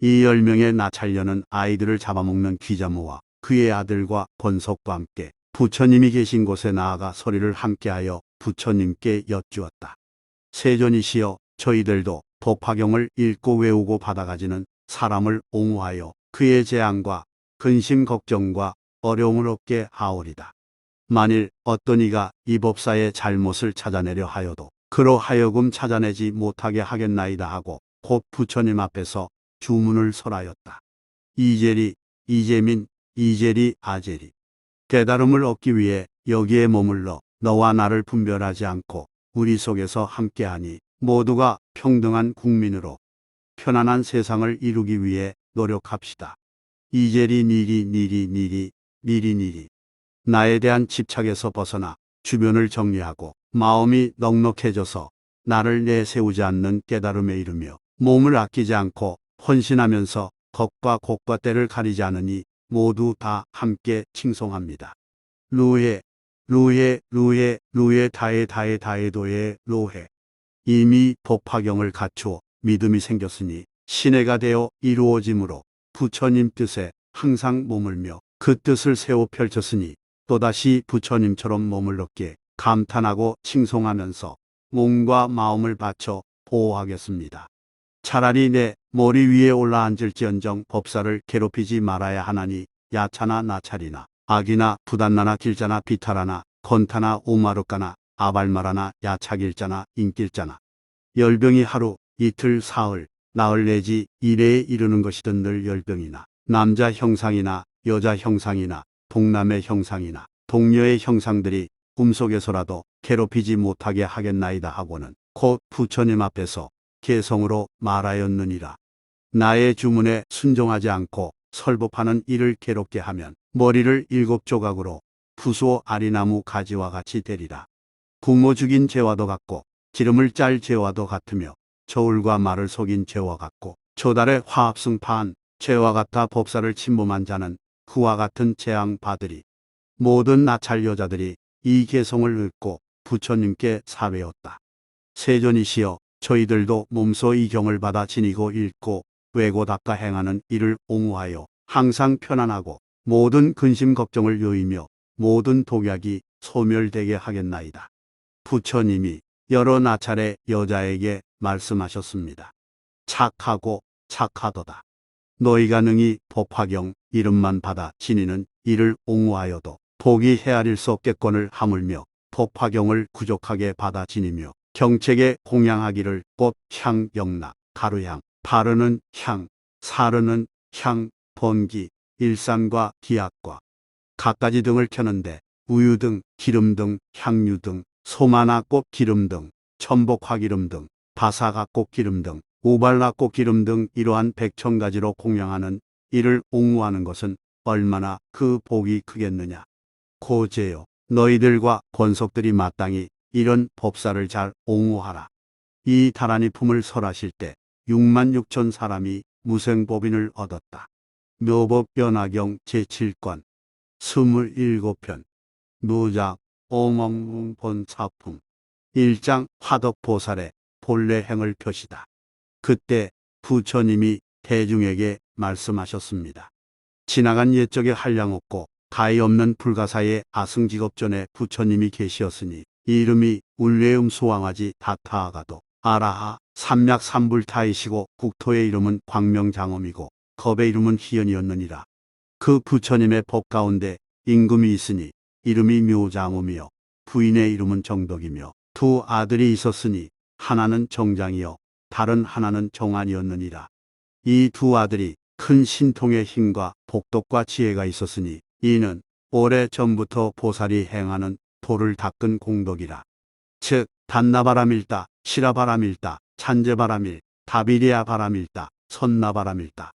S1: 이 10명의 나찰녀는 아이들을 잡아먹는 귀자모와 그의 아들과 권석과 함께 부처님이 계신 곳에 나아가 소리를 함께하여 부처님께 여쭈었다. 세존이시여, 저희들도 법화경을 읽고 외우고 받아가지는 사람을 옹호하여 그의 재앙과 근심 걱정과 어려움을 없게 하오리다. 만일 어떤 이가 이 법사의 잘못을 찾아내려 하여도 그로 하여금 찾아내지 못하게 하겠나이다 하고 곧 부처님 앞에서 주문을 설하였다. 이재리, 이재민, 이재리, 아재리. 깨달음을 얻기 위해 여기에 머물러 너와 나를 분별하지 않고 우리 속에서 함께하니 모두가 평등한 국민으로 편안한 세상을 이루기 위해 노력합시다. 이재리 니리 니리 니리 니리 니리. 나에 대한 집착에서 벗어나 주변을 정리하고 마음이 넉넉해져서 나를 내세우지 않는 깨달음에 이르며 몸을 아끼지 않고 헌신하면서 덕과 곡과 때를 가리지 않으니 모두 다 함께 칭송합니다. 루해, 루해, 루해, 루해, 다해, 다해, 다해도해, 로해. 이미 법화경을 갖추어 믿음이 생겼으니 신해가 되어 이루어짐으로 부처님 뜻에 항상 머물며 그 뜻을 세워 펼쳤으니 또다시 부처님처럼 머물렀기에 감탄하고 칭송하면서 몸과 마음을 바쳐 보호하겠습니다. 차라리 내 머리 위에 올라앉을지언정 법사를 괴롭히지 말아야 하나니 야차나 나찰이나 악이나 부단나나 길자나 비탈하나 건타나 오마르까나 아발마라나 야차길자나 인길자나 열병이 하루 이틀 사흘 나흘 내지 일해에 이르는 것이든 늘 열병이나 남자 형상이나 여자 형상이나 동남의 형상이나 동녀의 형상들이 꿈속에서라도 괴롭히지 못하게 하겠나이다 하고는 곧 부처님 앞에서 개성으로 말하였느니라. 나의 주문에 순종하지 않고 설법하는 이를 괴롭게 하면 머리를 7조각으로 푸수어 아리나무 가지와 같이 되리라. 부모 죽인 죄와도 같고 기름을 짤 죄와도 같으며 저울과 말을 속인 죄와 같고 조달의 화합승파한 죄와 같아 법사를 침범한 자는 그와 같은 재앙 받으리. 모든 나찰 여자들이 이 개성을 읽고 부처님께 사외었다. 세존이시여, 저희들도 몸소 이 경을 받아 지니고 읽고 외고 닦아 행하는 이를 옹호하여 항상 편안하고 모든 근심 걱정을 여의며 모든 독약이 소멸되게 하겠나이다. 부처님이 여러 나찰의 여자에게 말씀하셨습니다. 착하고 착하도다. 너희가 능히 법화경 이름만 받아 지니는 이를 옹호하여도 복이 헤아릴 수 없겠건을 하물며 법화경을 구족하게 받아 지니며 경책에 공양하기를 꽃, 향, 영락, 가루향, 바르는 향, 사르는 향, 번기, 일산과 기약과 갖가지 등을 켜는데 우유 등, 기름 등, 향유 등, 소마나 꽃 기름 등, 천복 화기름 등, 바사가 꽃 기름 등, 우발라 꽃 기름 등 이러한 100,000가지로 공양하는 이를 옹호하는 것은 얼마나 그 복이 크겠느냐. 고제요, 너희들과 권속들이 마땅히 이런 법사를 잘 옹호하라. 이 다란이 품을 설하실 때 66,000 사람이 무생법인을 얻었다. 묘법변화경 제7권 27편 무작 오멍본사품 1장 화덕보살의 본래 행을 표시다. 그때 부처님이 대중에게 말씀하셨습니다. 지나간 옛적에 한량없고 가히 없는 불가사의 아승직업전에 부처님이 계시었으니 이름이 울레음 소왕하지 다타아가도 아라하 삼략삼불타이시고 국토의 이름은 광명장엄이고 겁의 이름은 희연이었느니라. 그 부처님의 법 가운데 임금이 있으니 이름이 묘장엄이요 부인의 이름은 정덕이며 두 아들이 있었으니 하나는 정장이요 다른 하나는 정안이었느니라. 이 두 아들이 큰 신통의 힘과 복덕과 지혜가 있었으니 이는 오래 전부터 보살이 행하는 도를 닦은 공덕이라. 즉 단나바라밀다, 시라바라밀다, 찬제바라밀, 다비리아바라밀다, 선나바라밀다,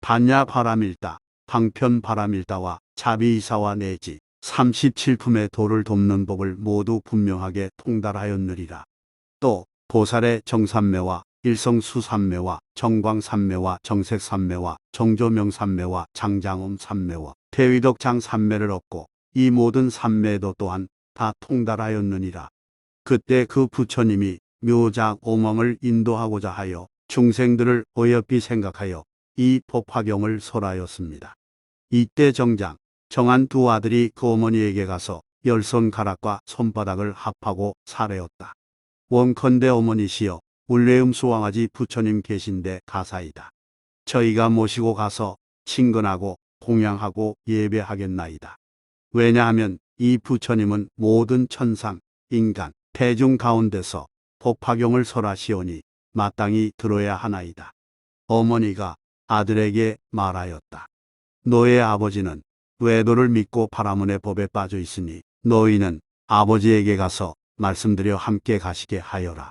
S1: 반야바라밀다, 방편 바람일다와 자비이사와 내지 37품의 도를 돕는 법을 모두 분명하게 통달하였느리라. 또 보살의 정삼매와 일성수삼매와 정광삼매와 정색삼매와 정조명삼매와 장장엄삼매와 대위덕장삼매를 얻고 이 모든 삼매도 또한 다 통달하였느니라. 그때 그 부처님이 묘작 오망을 인도하고자 하여 중생들을 어여삐 생각하여 이 법화경을 설하였습니다. 이때 정장, 정한 두 아들이 그 어머니에게 가서 열손가락과 손바닥을 합하고 사례었다. 원컨대 어머니시여, 울레음 수왕아지 부처님 계신데 가사이다. 저희가 모시고 가서 친근하고 공양하고 예배하겠나이다. 왜냐하면 이 부처님은 모든 천상, 인간, 대중 가운데서 법화경을 설하시오니 마땅히 들어야 하나이다. 어머니가 아들에게 말하였다. 너의 아버지는 외도를 믿고 바라문의 법에 빠져 있으니 너희는 아버지에게 가서 말씀드려 함께 가시게 하여라.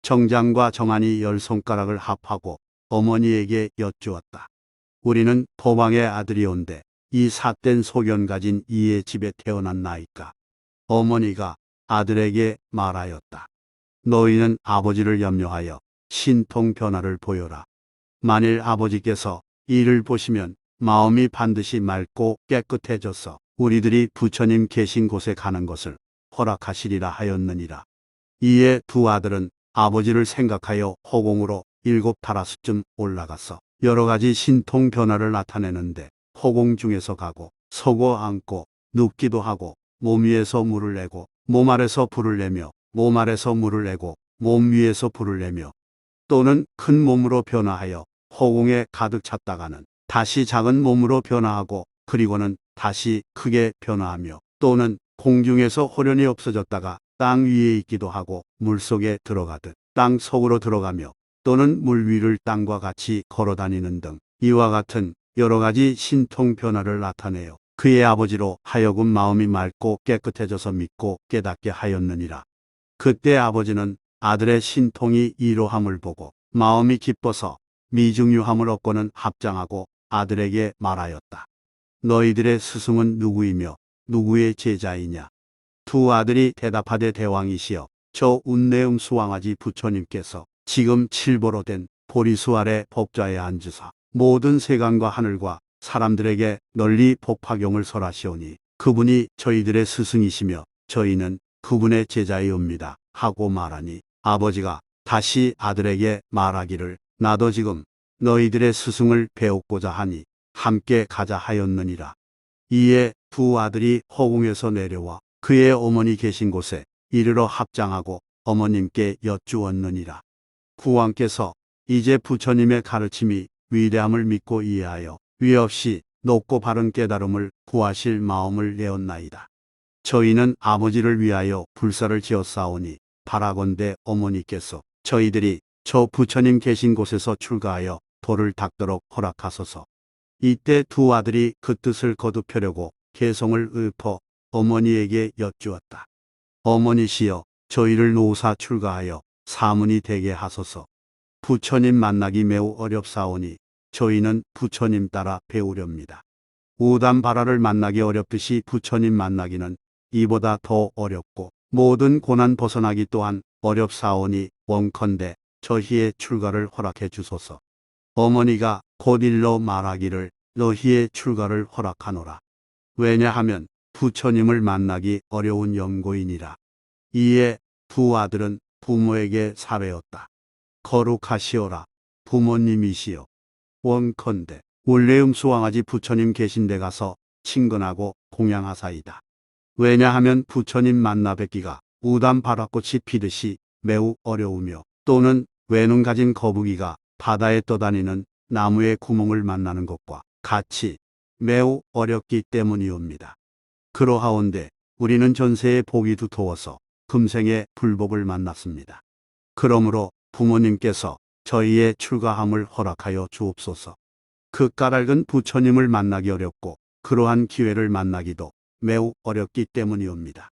S1: 정장과 정한이 10손가락을 합하고 어머니에게 여쭈었다. 우리는 도망의 아들이온데 이 삿된 소견 가진 이의 집에 태어난 나이까. 어머니가 아들에게 말하였다. 너희는 아버지를 염려하여 신통 변화를 보여라. 만일 아버지께서 이를 보시면 마음이 반드시 맑고 깨끗해져서 우리들이 부처님 계신 곳에 가는 것을 허락하시리라 하였느니라. 이에 두 아들은 아버지를 생각하여 허공으로 7타라수쯤 올라가서 여러 가지 신통 변화를 나타내는데 허공 중에서 가고 서고 앉고 눕기도 하고 몸 위에서 물을 내고 몸 아래서 불을 내며 몸 아래서 물을 내고 몸 위에서 불을 내며 또는 큰 몸으로 변화하여 허공에 가득 찼다가는 다시 작은 몸으로 변화하고 그리고는 다시 크게 변화하며 또는 공중에서 호련히 없어졌다가 땅 위에 있기도 하고 물속에 들어가듯 땅 속으로 들어가며 또는 물 위를 땅과 같이 걸어다니는 등 이와 같은 여러 가지 신통 변화를 나타내어 그의 아버지로 하여금 마음이 맑고 깨끗해져서 믿고 깨닫게 하였느니라. 그때 아버지는 아들의 신통이 이로함을 보고 마음이 기뻐서 미중유함을 얻고는 합장하고 아들에게 말하였다. 너희들의 스승은 누구이며 누구의 제자이냐? 두 아들이 대답하되 대왕이시여, 저 운내음 수왕아지 부처님께서 지금 칠보로 된 보리수 아래 법좌에 앉으사 모든 세간과 하늘과 사람들에게 널리 법화경을 설하시오니 그분이 저희들의 스승이시며 저희는 그분의 제자이옵니다 하고 말하니 아버지가 다시 아들에게 말하기를 나도 지금 너희들의 스승을 배우고자 하니 함께 가자 하였느니라. 이에 두 아들이 허공에서 내려와 그의 어머니 계신 곳에 이르러 합장하고 어머님께 여쭈었느니라. 구왕께서 이제 부처님의 가르침이 위대함을 믿고 이해하여 위에 없이 높고 바른 깨달음을 구하실 마음을 내었나이다. 저희는 아버지를 위하여 불사를 지었사오니 바라건대 어머니께서 저희들이 저 부처님 계신 곳에서 출가하여 도를 닦도록 허락하소서. 이때 두 아들이 그 뜻을 거듭하려고 개성을 읊어 어머니에게 여쭈었다. 어머니시여, 저희를 노사 출가하여 사문이 되게 하소서. 부처님 만나기 매우 어렵사오니 저희는 부처님 따라 배우렵니다. 우담바라를 만나기 어렵듯이 부처님 만나기는 이보다 더 어렵고 모든 고난 벗어나기 또한 어렵사오니 원컨대 저희의 출가를 허락해 주소서. 어머니가 곧 일러 말하기를 너희의 출가를 허락하노라. 왜냐하면 부처님을 만나기 어려운 염고이니라. 이에 두 아들은 부모에게 사례었다. 거룩하시오라. 부모님이시여. 원컨대 울레음 수왕아지 부처님 계신 데 가서 친근하고 공양하사이다. 왜냐하면 부처님 만나 뵙기가 우담 바라꽃이 피듯이 매우 어려우며 또는 외눈 가진 거북이가 바다에 떠다니는 나무의 구멍을 만나는 것과 같이 매우 어렵기 때문이옵니다. 그러하온데 우리는 전세의 복이 두터워서 금생에 불법을 만났습니다. 그러므로 부모님께서 저희의 출가함을 허락하여 주옵소서. 그 까닭은 부처님을 만나기 어렵고 그러한 기회를 만나기도 매우 어렵기 때문이옵니다.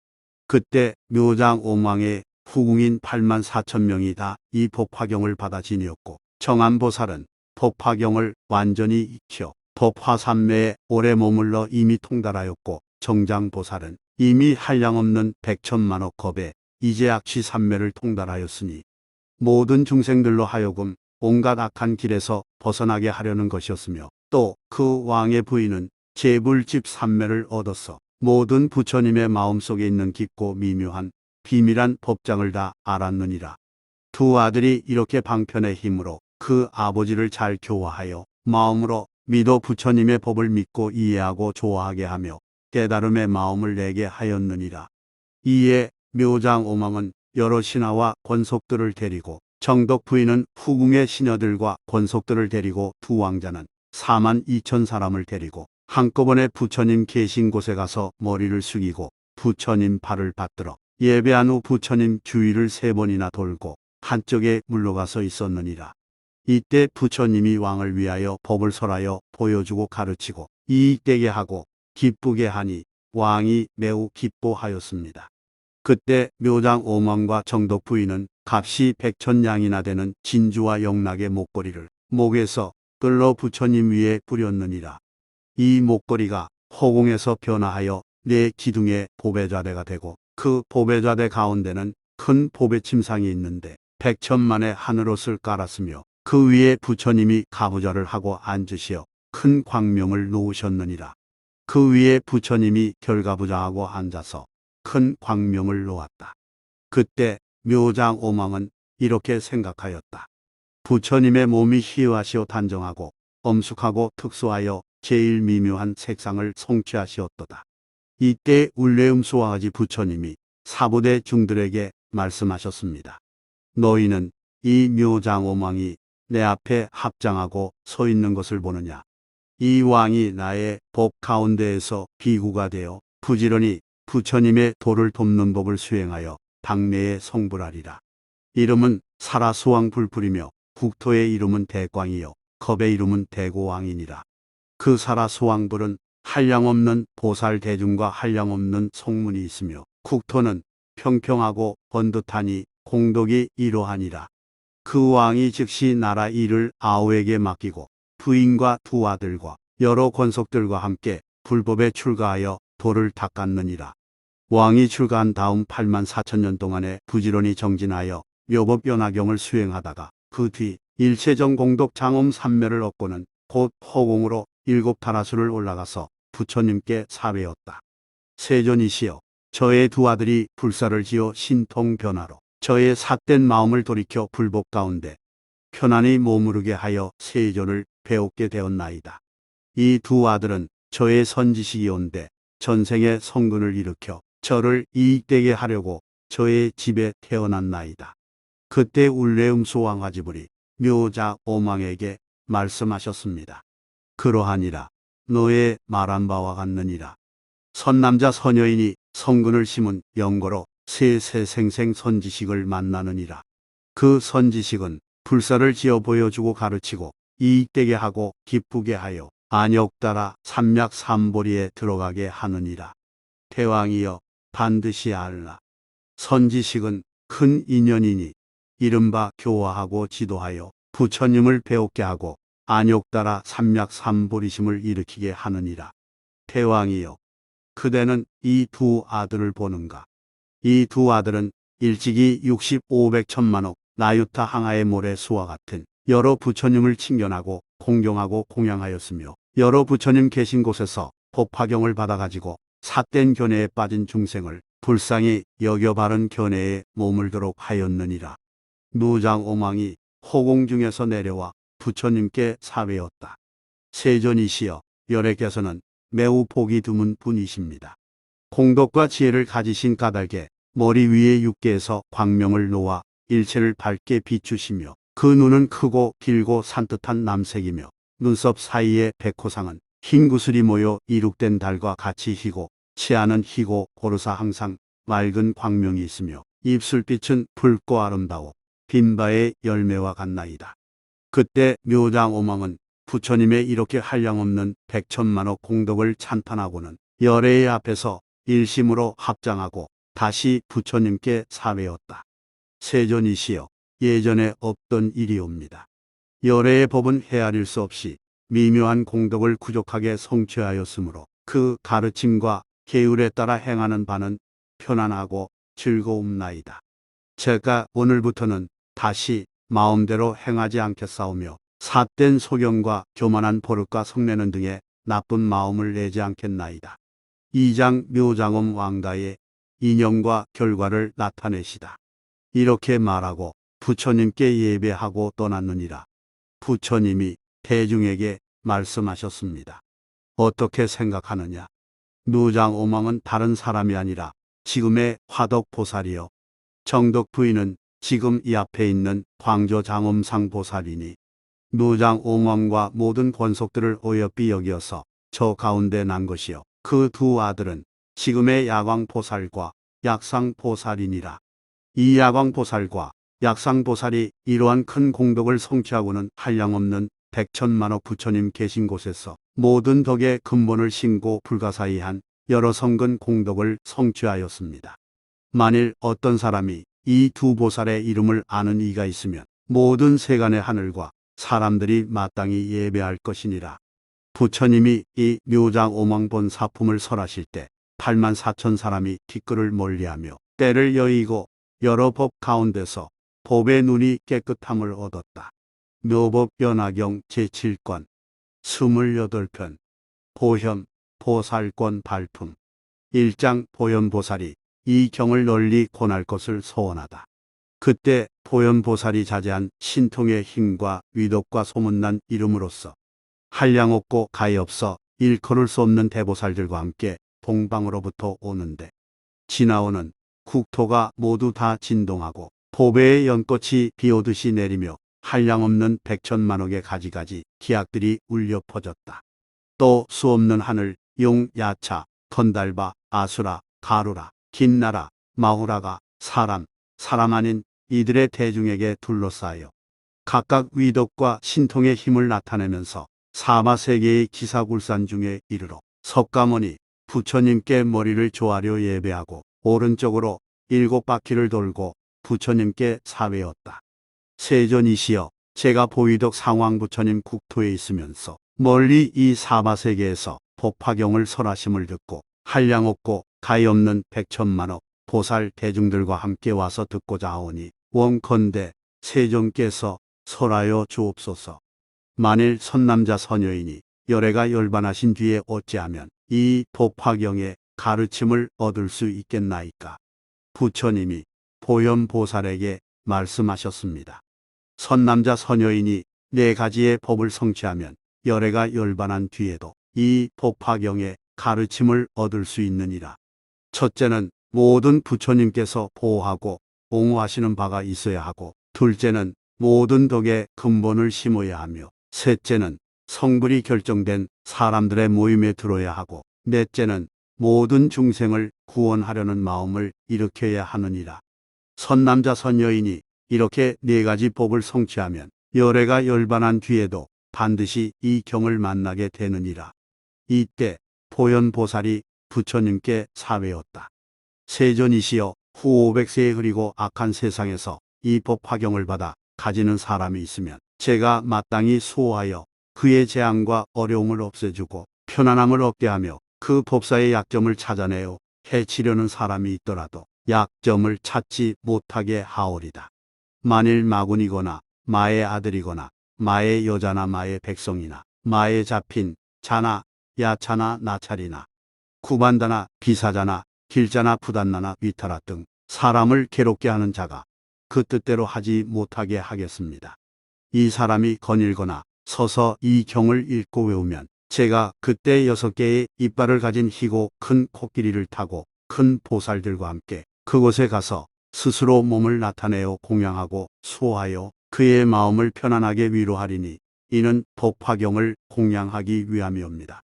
S1: 그때 묘장 옹왕의 후궁인 84,000명이 다 이 법화경을 받아 지녔고 정안보살은 법화경을 완전히 익혀 법화산매에 오래 머물러 이미 통달하였고 정장보살은 이미 한량없는 백천만억 겁에 이제 악취산매를 통달하였으니 모든 중생들로 하여금 온갖 악한 길에서 벗어나게 하려는 것이었으며 또 그 왕의 부인은 재불집 산매를 얻어서 모든 부처님의 마음속에 있는 깊고 미묘한 비밀한 법장을 다 알았느니라. 두 아들이 이렇게 방편의 힘으로 그 아버지를 잘 교화하여 마음으로 믿어 부처님의 법을 믿고 이해하고 좋아하게 하며 깨달음의 마음을 내게 하였느니라. 이에 묘장오망은 여러 신하와 권속들을 데리고 정덕 부인은 후궁의 시녀들과 권속들을 데리고 두 왕자는 4만 2천 사람을 데리고 한꺼번에 부처님 계신 곳에 가서 머리를 숙이고 부처님 발을 받들어 예배한 후 부처님 주위를 3번이나 돌고 한쪽에 물러가서 있었느니라. 이때 부처님이 왕을 위하여 법을 설하여 보여주고 가르치고 이익되게 하고 기쁘게 하니 왕이 매우 기뻐하였습니다. 그때 묘장 오망과 정덕 부인은 값이 100,000냥이나 되는 진주와 영락의 목걸이를 목에서 끌러 부처님 위에 뿌렸느니라. 이 목걸이가 허공에서 변화하여 네 기둥의 보배좌대가 되고 그 보배좌대 가운데는 큰 보배침상이 있는데 100천만의 하늘옷을 깔았으며 그 위에 부처님이 가부좌를 하고 앉으시어 큰 광명을 놓으셨느니라. 그 위에 부처님이 결가부좌하고 앉아서 큰 광명을 놓았다. 그때 묘장 오망은 이렇게 생각하였다. 부처님의 몸이 희화시오 단정하고 엄숙하고 특수하여 제일 미묘한 색상을 성취하시었도다. 이때 울레음수와가지 부처님이 사부대 중들에게 말씀하셨습니다. 너희는 이 묘장 오망이 내 앞에 합장하고 서 있는 것을 보느냐. 이 왕이 나의 법 가운데에서 비구가 되어 부지런히 부처님의 도를 돕는 법을 수행하여 당내에 성불하리라. 이름은 사라수왕불불이며 국토의 이름은 대광이요 겁의 이름은 대고왕이니라. 그 사라수왕불은 한량없는 보살 대중과 한량없는 성문이 있으며 국토는 평평하고 번듯하니 공덕이 이러하니라. 그 왕이 즉시 나라 일을 아우에게 맡기고 부인과 두 아들과 여러 권속들과 함께 불법에 출가하여 도를 닦았느니라. 왕이 출가한 다음 8만 4천 년 동안에 부지런히 정진하여 묘법연화경을 수행하다가 그 뒤 일체정 공덕 장엄 삼매를 얻고는 곧 허공으로 7타라수를 올라가서 부처님께 사배였다. 세존이시여, 저의 두 아들이 불사를 지어 신통변화로 저의 삿된 마음을 돌이켜 불법 가운데 편안히 머무르게 하여 세존을 배웠게 되었나이다. 이 두 아들은 저의 선지식이온데 전생에 성근을 일으켜 저를 이익되게 하려고 저의 집에 태어났나이다. 그때 울레음수 왕아지불이 묘자 오망에게 말씀하셨습니다. 그러하니라. 너의 말한 바와 같느니라. 선남자 선여인이 성근을 심은 영거로 세세생생 선지식을 만나느니라. 그 선지식은 불사를 지어 보여주고 가르치고 이익되게 하고 기쁘게 하여 안욕따라 삼략삼보리에 들어가게 하느니라. 대왕이여, 반드시 알라. 선지식은 큰 인연이니 이른바 교화하고 지도하여 부처님을 배웠게 하고 안욕따라 삼략삼보리심을 일으키게 하느니라. 대왕이여, 그대는 이 두 아들을 보는가? 이 두 아들은 일찍이 65백천만억 나유타 항아의 모래수와 같은 여러 부처님을 칭견하고 공경하고 공양하였으며 여러 부처님 계신 곳에서 법화경을 받아가지고 삿된 견해에 빠진 중생을 불쌍히 여겨 바른 견해에 머물도록 하였느니라. 묘장 오망이 호공 중에서 내려와 부처님께 사배였다. 세존이시여, 열애께서는 매우 복이 드문 분이십니다. 공덕과 지혜를 가지신 까닭에 머리 위에 육계에서 광명을 놓아 일체를 밝게 비추시며 그 눈은 크고 길고 산뜻한 남색이며 눈썹 사이에 백호상은 흰 구슬이 모여 이룩된 달과 같이 희고 치아는 희고 고르사 항상 맑은 광명이 있으며 입술빛은 붉고 아름다워 빈바의 열매와 같나이다. 그때 묘장 오망은 부처님의 이렇게 한량없는 100천만억 공덕을 찬탄하고는 열애의 앞에서 일심으로 합장하고 다시 부처님께 사배였다. 세존이시여, 예전에 없던 일이옵니다. 열애의 법은 헤아릴 수 없이 미묘한 공덕을 구족하게 성취하였으므로 그 가르침과 계율에 따라 행하는 바는 편안하고 즐거움나이다. 제가 오늘부터는 다시 마음대로 행하지 않겠사오며 삿된 소경과 교만한 버릇과 성내는 등의 나쁜 마음을 내지 않겠나이다. 2장 묘장엄 왕가의 인연과 결과를 나타내시다. 이렇게 말하고 부처님께 예배하고 떠났느니라. 부처님이 대중에게 말씀하셨습니다. 어떻게 생각하느냐? 묘장엄왕은 다른 사람이 아니라 지금의 화덕보살이요. 정덕부인은 지금 이 앞에 있는 광조장엄상 보살이니 묘장엄왕과 모든 권속들을 어여삐 여기어서 저 가운데 난 것이요. 그 두 아들은 지금의 야광보살과 약상보살이니라. 이 야광보살과 약상보살이 이러한 큰 공덕을 성취하고는 한량없는 백천만억 부처님 계신 곳에서 모든 덕의 근본을 신고 불가사의한 여러 성근 공덕을 성취하였습니다. 만일 어떤 사람이 이 두 보살의 이름을 아는 이가 있으면 모든 세간의 하늘과 사람들이 마땅히 예배할 것이니라. 부처님이 이 묘장엄왕본 사품을 설하실 때 8만 4천 사람이 뒷글을 멀리하며 때를 여의고 여러 법 가운데서 법의 눈이 깨끗함을 얻었다. 묘법 연화경 제7권 28편 보현 보살권 발품 1장 보현보살이 이 경을 널리 권할 것을 소원하다. 그때 보현보살이 자제한 신통의 힘과 위덕과 소문난 이름으로써 한량없고 가히 없어 일컬을 수 없는 대보살들과 함께 동방으로부터 오는데 지나오는 국토가 모두 다 진동하고 보배의 연꽃이 비오듯이 내리며 한량없는 백천만억의 가지가지 기악들이 울려 퍼졌다. 또 수없는 하늘, 용, 야차, 건달바, 아수라, 가루라, 긴나라, 마후라가 사람 아닌 이들의 대중에게 둘러싸여 각각 위덕과 신통의 힘을 나타내면서 사마세계의 기사굴산 중에 이르러 석가모니 부처님께 머리를 조아려 예배하고 오른쪽으로 7바퀴를 돌고 부처님께 사회었다. 세존이시여, 제가 보위덕 상왕부처님 국토에 있으면서 멀리 이 사마세계에서 법화경을 설하심을 듣고 한량없고 가히없는 백천만억 보살 대중들과 함께 와서 듣고자 하오니 원컨대 세존께서 설하여 주옵소서. 만일 선남자 선여인이 열애가 열반하신 뒤에 어찌하면 이 법화경의 가르침을 얻을 수 있겠나이까? 부처님이 보현보살에게 말씀하셨습니다. 선남자 선여인이 4가지의 법을 성취하면 열애가 열반한 뒤에도 이 법화경의 가르침을 얻을 수 있느니라. 첫째는 모든 부처님께서 보호하고 옹호하시는 바가 있어야 하고, 둘째는 모든 덕의 근본을 심어야 하며, 셋째는 성불이 결정된 사람들의 모임에 들어야 하고, 넷째는 모든 중생을 구원하려는 마음을 일으켜야 하느니라. 선남자 선여인이 이렇게 4가지 법을 성취하면 열애가 열반한 뒤에도 반드시 이 경을 만나게 되느니라. 이때 보현보살이 부처님께 사회었다. 세존이시여, 후 500세에 흐리고 악한 세상에서 이 법화경을 받아 가지는 사람이 있으면 제가 마땅히 수호하여 그의 재앙과 어려움을 없애주고 편안함을 얻게 하며 그 법사의 약점을 찾아내어 해치려는 사람이 있더라도 약점을 찾지 못하게 하오리다. 만일 마군이거나 마의 아들이거나 마의 여자나 마의 백성이나 마의 잡힌 자나 야차나 나찰이나 구반다나 비사자나 길자나 부단나나 위타라 등 사람을 괴롭게 하는 자가 그 뜻대로 하지 못하게 하겠습니다. 이 사람이 거닐거나 서서 이 경을 읽고 외우면 제가 그때 6개의 이빨을 가진 희고 큰 코끼리를 타고 큰 보살들과 함께 그곳에 가서 스스로 몸을 나타내어 공양하고 수호하여 그의 마음을 편안하게 위로하리니 이는 법화경을 공양하기 위함이옵니다.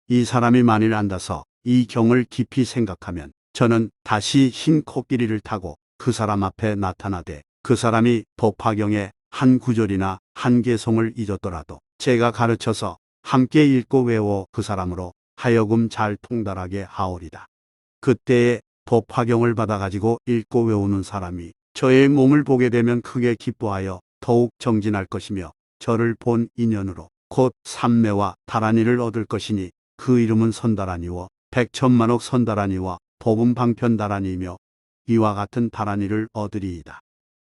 S1: 이 사람이 만일 앉아서 이 경을 깊이 생각하면 저는 다시 흰 코끼리를 타고 그 사람 앞에 나타나되 그 사람이 법화경의 한 구절이나 한 개송을 잊었더라도 제가 가르쳐서 함께 읽고 외워 그 사람으로 하여금 잘 통달하게 하오리다. 그때에 법화경을 받아가지고 읽고 외우는 사람이 저의 몸을 보게 되면 크게 기뻐하여 더욱 정진할 것이며 저를 본 인연으로 곧 삼매와 다란이를 얻을 것이니 그 이름은 선다란이요 백천만억 선다란이와 법음방편다란이며 이와 같은 다란이를 얻으리이다.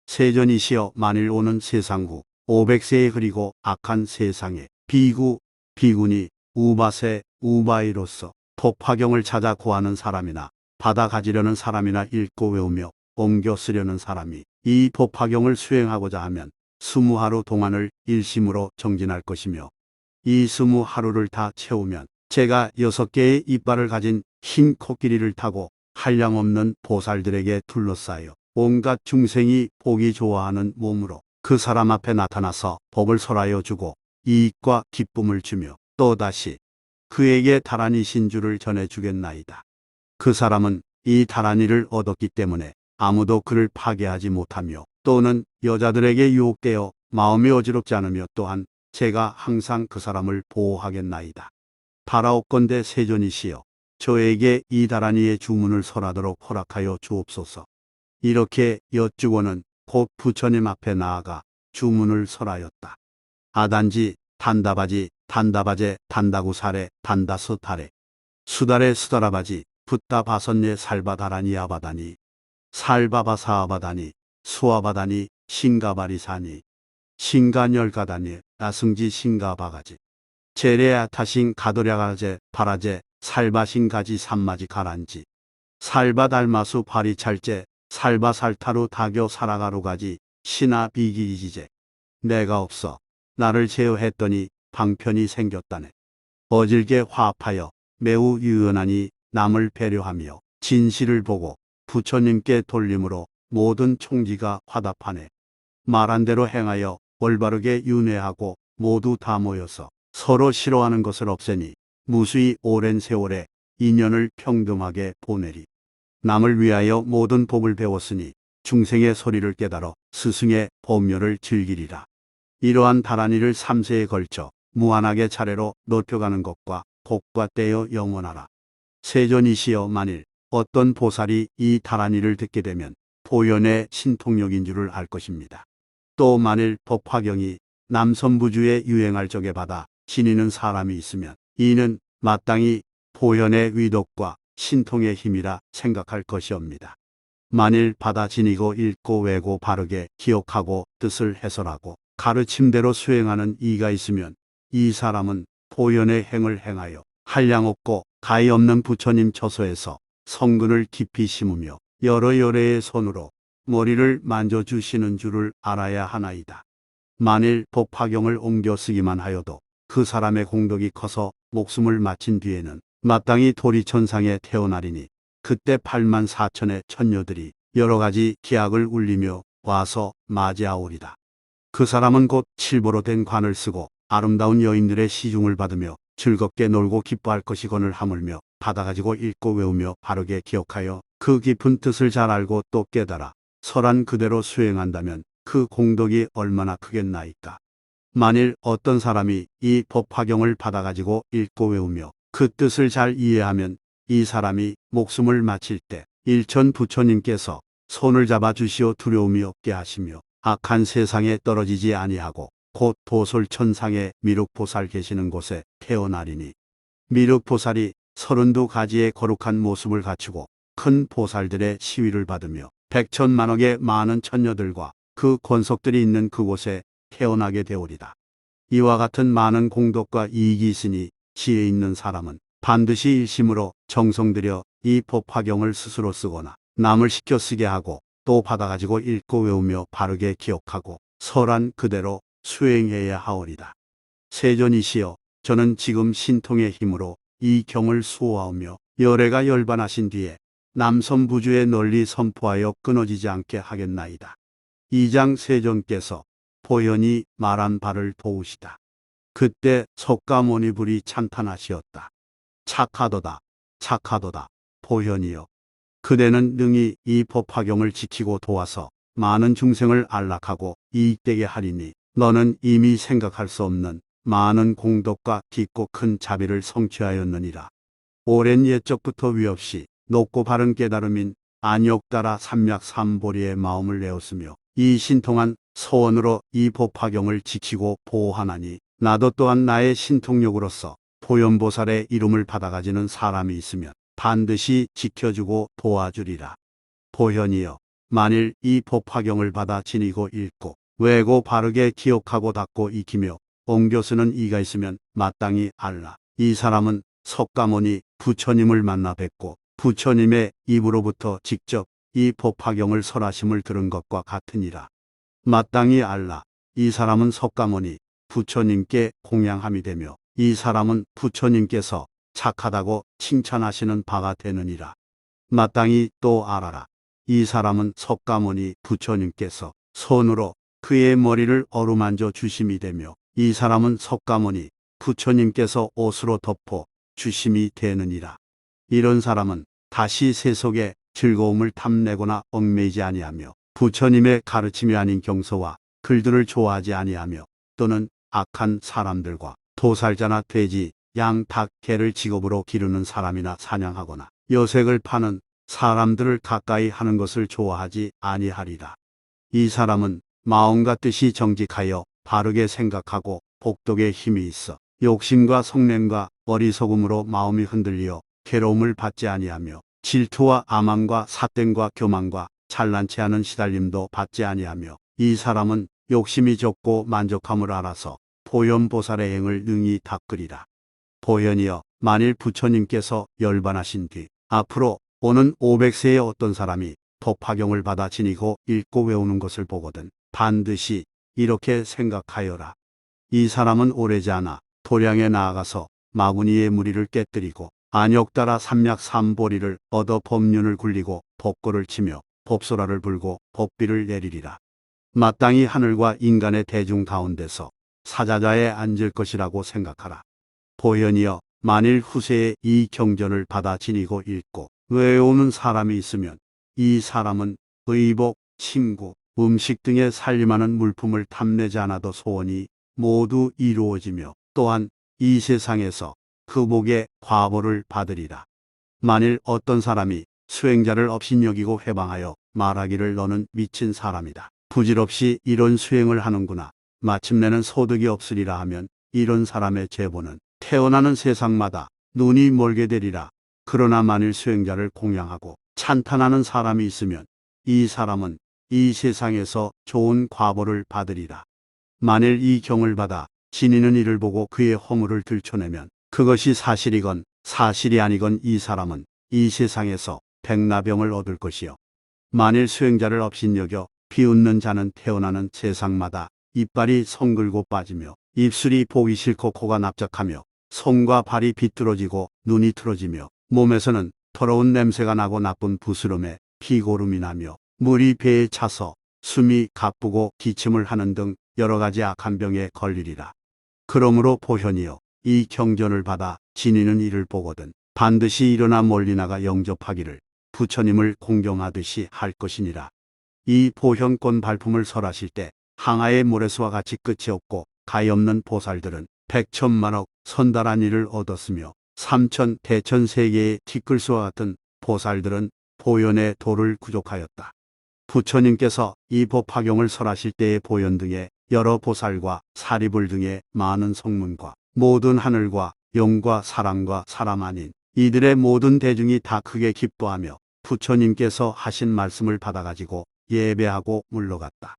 S1: 세전이시여 만일 오는 세상 후 500세에 흐리고 악한 세상에 비군이 우바세 우바이로서 법화경을 찾아 구하는 사람이나 받아 가지려는 사람이나 읽고 외우며 옮겨 쓰려는 사람이 이 법화경을 수행하고자 하면 20하루 동안을 일심으로 정진할 것이며 이 20하루를 다 채우면 제가 6개의 이빨을 가진 흰 코끼리를 타고 한량없는 보살들에게 둘러싸여 온갖 중생이 보기 좋아하는 몸으로 그 사람 앞에 나타나서 법을 설하여 주고 이익과 기쁨을 주며 또다시 그에게 다란이 신주를 전해주겠나이다. 그 사람은 이 다란이를 얻었기 때문에 아무도 그를 파괴하지 못하며 또는 여자들에게 유혹되어 마음이 어지럽지 않으며 또한 제가 항상 그 사람을 보호하겠나이다. 바라옵건대 세존이시여 저에게 이 다란이의 주문을 설하도록 허락하여 주옵소서. 이렇게 여쭈고는 곧 부처님 앞에 나아가 주문을 설하였다. 아단지 단다바지 단다바제 단다구사레 단다스다레 수다레 수다라바지 붓다바선예 살바다라니 아바다니 살바바사아바다니 수아바다니 싱가바리사니 싱가열가다니 나승지 싱가바가지 제레아타싱 가도랴가제 바라제 살바싱가지 삼마지 가란지 살바달마수 바리찰제 살바살타루 다교 사라가루가지 신아 비기이지제 내가 없어 나를 제어했더니 방편이 생겼다네. 어질게 화합하여 매우 유연하니 남을 배려하며 진실을 보고 부처님께 돌림으로 모든 총지가 화답하네. 말한 대로 행하여 올바르게 윤회하고 모두 다 모여서 서로 싫어하는 것을 없애니 무수히 오랜 세월에 인연을 평등하게 보내리. 남을 위하여 모든 법을 배웠으니 중생의 소리를 깨달아 스승의 법료를 즐기리라. 이러한 다란이를 3세에 걸쳐 무한하게 차례로 높여가는 것과 복과 떼어 영원하라. 세존이시여 만일 어떤 보살이 이 다란이를 듣게 되면 보현의 신통력인 줄을 알 것입니다. 또 만일 법화경이 남선부주에 유행할 적에 받아 지니는 사람이 있으면 이는 마땅히 보현의 위덕과 신통의 힘이라 생각할 것이옵니다. 만일 받아 지니고 읽고 외고 바르게 기억하고 뜻을 해설하고 가르침대로 수행하는 이가 있으면 이 사람은 보현의 행을 행하여 한량없고 가히 없는 부처님 처소에서 성근을 깊이 심으며 여러 열애의 손으로 머리를 만져주시는 줄을 알아야 하나이다. 만일 법화경을 옮겨 쓰기만 하여도 그 사람의 공덕이 커서 목숨을 마친 뒤에는 마땅히 도리천상에 태어나리니 그때 8만 4천의 천녀들이 여러 가지 기악을 울리며 와서 맞이하오리다. 그 사람은 곧 칠보로 된 관을 쓰고 아름다운 여인들의 시중을 받으며 즐겁게 놀고 기뻐할 것이거늘 하물며 받아가지고 읽고 외우며 바르게 기억하여 그 깊은 뜻을 잘 알고 또 깨달아 설한 그대로 수행한다면 그 공덕이 얼마나 크겠나이까. 만일 어떤 사람이 이 법화경을 받아가지고 읽고 외우며 그 뜻을 잘 이해하면 이 사람이 목숨을 마칠 때 일천 부처님께서 손을 잡아 주시어 두려움이 없게 하시며 악한 세상에 떨어지지 아니하고 곧 도솔천상에 미륵보살 계시는 곳에 태어나리니 미륵보살이 32가지의 거룩한 모습을 갖추고 큰 보살들의 시위를 받으며 백천만억의 많은 천녀들과 그 권속들이 있는 그곳에 태어나게 되오리다. 이와 같은 많은 공덕과 이익이 있으니 지혜 있는 사람은 반드시 일심으로 정성 들여 이 법화경을 스스로 쓰거나 남을 시켜 쓰게 하고 또 받아가지고 읽고 외우며 바르게 기억하고 설한 그대로 수행해야 하오리다. 세존이시여 저는 지금 신통의 힘으로 이 경을 수호하오며 열애가 열반하신 뒤에 남선부주에 널리 선포하여 끊어지지 않게 하겠나이다. 이장 세존께서 보현이 말한 바를 도우시다. 그때 석가모니불이 찬탄하시었다. 착하도다 착하도다 보현이여 그대는 능히 이 법화경을 지키고 도와서 많은 중생을 안락하고 이익되게 하리니 너는 이미 생각할 수 없는 많은 공덕과 깊고 큰 자비를 성취하였느니라. 오랜 옛적부터 위없이 높고 바른 깨달음인 안욕따라 삼략삼보리의 마음을 내었으며 이 신통한 소원으로 이 법화경을 지키고 보호하나니 나도 또한 나의 신통력으로서 보현보살의 이름을 받아가지는 사람이 있으면 반드시 지켜주고 도와주리라. 보현이여, 만일 이 법화경을 받아 지니고 읽고 외고 바르게 기억하고 닦고 익히며 옹교 쓰는 이가 있으면 마땅히 알라. 이 사람은 석가모니 부처님을 만나 뵙고 부처님의 입으로부터 직접 이 법화경을 설하심을 들은 것과 같으니라. 마땅히 알라. 이 사람은 석가모니 부처님께 공양함이 되며 이 사람은 부처님께서 착하다고 칭찬하시는 바가 되느니라. 마땅히 또 알아라. 이 사람은 석가모니 부처님께서 손으로 그의 머리를 어루만져 주심이 되며 이 사람은 석가모니 부처님께서 옷으로 덮어 주심이 되느니라. 이런 사람은 다시 세속의 즐거움을 탐내거나 얽매이지 아니하며 부처님의 가르침이 아닌 경서와 글들을 좋아하지 아니하며 또는 악한 사람들과 도살자나 돼지, 양, 닭, 개를 직업으로 기르는 사람이나 사냥하거나 여색을 파는 사람들을 가까이 하는 것을 좋아하지 아니하리라. 이 사람은 마음과 뜻이 정직하여 바르게 생각하고 복덕에 힘이 있어 욕심과 성냄과 어리석음으로 마음이 흔들려 괴로움을 받지 아니하며 질투와 암함과 사땡과 교만과 잘난치 않은 시달림도 받지 아니하며 이 사람은 욕심이 적고 만족함을 알아서 보현보살의 행을 능히 닦으리라. 보현이여, 만일 부처님께서 열반하신 뒤 앞으로 오는 500세의 어떤 사람이 법화경을 받아 지니고 읽고 외우는 것을 보거든 반드시 이렇게 생각하여라. 이 사람은 오래지 않아 도량에 나아가서 마구니의 무리를 깨뜨리고 안욕 따라 삼약 삼보리를 얻어 법륜을 굴리고 법고를 치며 법소라를 불고 법비를 내리리라. 마땅히 하늘과 인간의 대중 가운데서 사자자에 앉을 것이라고 생각하라. 보현이여, 만일 후세에 이 경전을 받아 지니고 읽고 외우는 사람이 있으면 이 사람은 의복, 침구, 음식 등의 살림하는 물품을 탐내지 않아도 소원이 모두 이루어지며 또한 이 세상에서 그 복의 과보를 받으리라. 만일 어떤 사람이 수행자를 업신여기고 회방하여 말하기를 너는 미친 사람이다. 부질없이 이런 수행을 하는구나. 마침내는 소득이 없으리라 하면 이런 사람의 제보는 태어나는 세상마다 눈이 멀게 되리라. 그러나 만일 수행자를 공양하고 찬탄하는 사람이 있으면 이 사람은 이 세상에서 좋은 과보를 받으리라. 만일 이 경을 받아 지니는 이를 보고 그의 허물을 들춰내면 그것이 사실이건 사실이 아니건 이 사람은 이 세상에서 백나병을 얻을 것이요. 만일 수행자를 업신여겨 비웃는 자는 태어나는 세상마다 이빨이 성글고 빠지며 입술이 보기 싫고 코가 납작하며 손과 발이 비뚤어지고 눈이 틀어지며 몸에서는 더러운 냄새가 나고 나쁜 부스럼에 피고름이 나며 물이 배에 차서 숨이 가쁘고 기침을 하는 등 여러 가지 악한 병에 걸리리라. 그러므로 보현이여, 이 경전을 받아 지니는 이를 보거든 반드시 일어나 멀리 나가 영접하기를 부처님을 공경하듯이 할 것이니라. 이 보현권 발품을 설하실 때 항아의 모래수와 같이 끝이 없고 가히 없는 보살들은 백천만억 선달한 일을 얻었으며 삼천 대천 세계의 티끌수와 같은 보살들은 보현의 도를 구족하였다. 부처님께서 이 법화경을 설하실 때의 보현 등의 여러 보살과 사리불 등의 많은 성문과 모든 하늘과 영과 사람과 사람 아닌 이들의 모든 대중이 다 크게 기뻐하며 부처님께서 하신 말씀을 받아가지고 예배하고 물러갔다.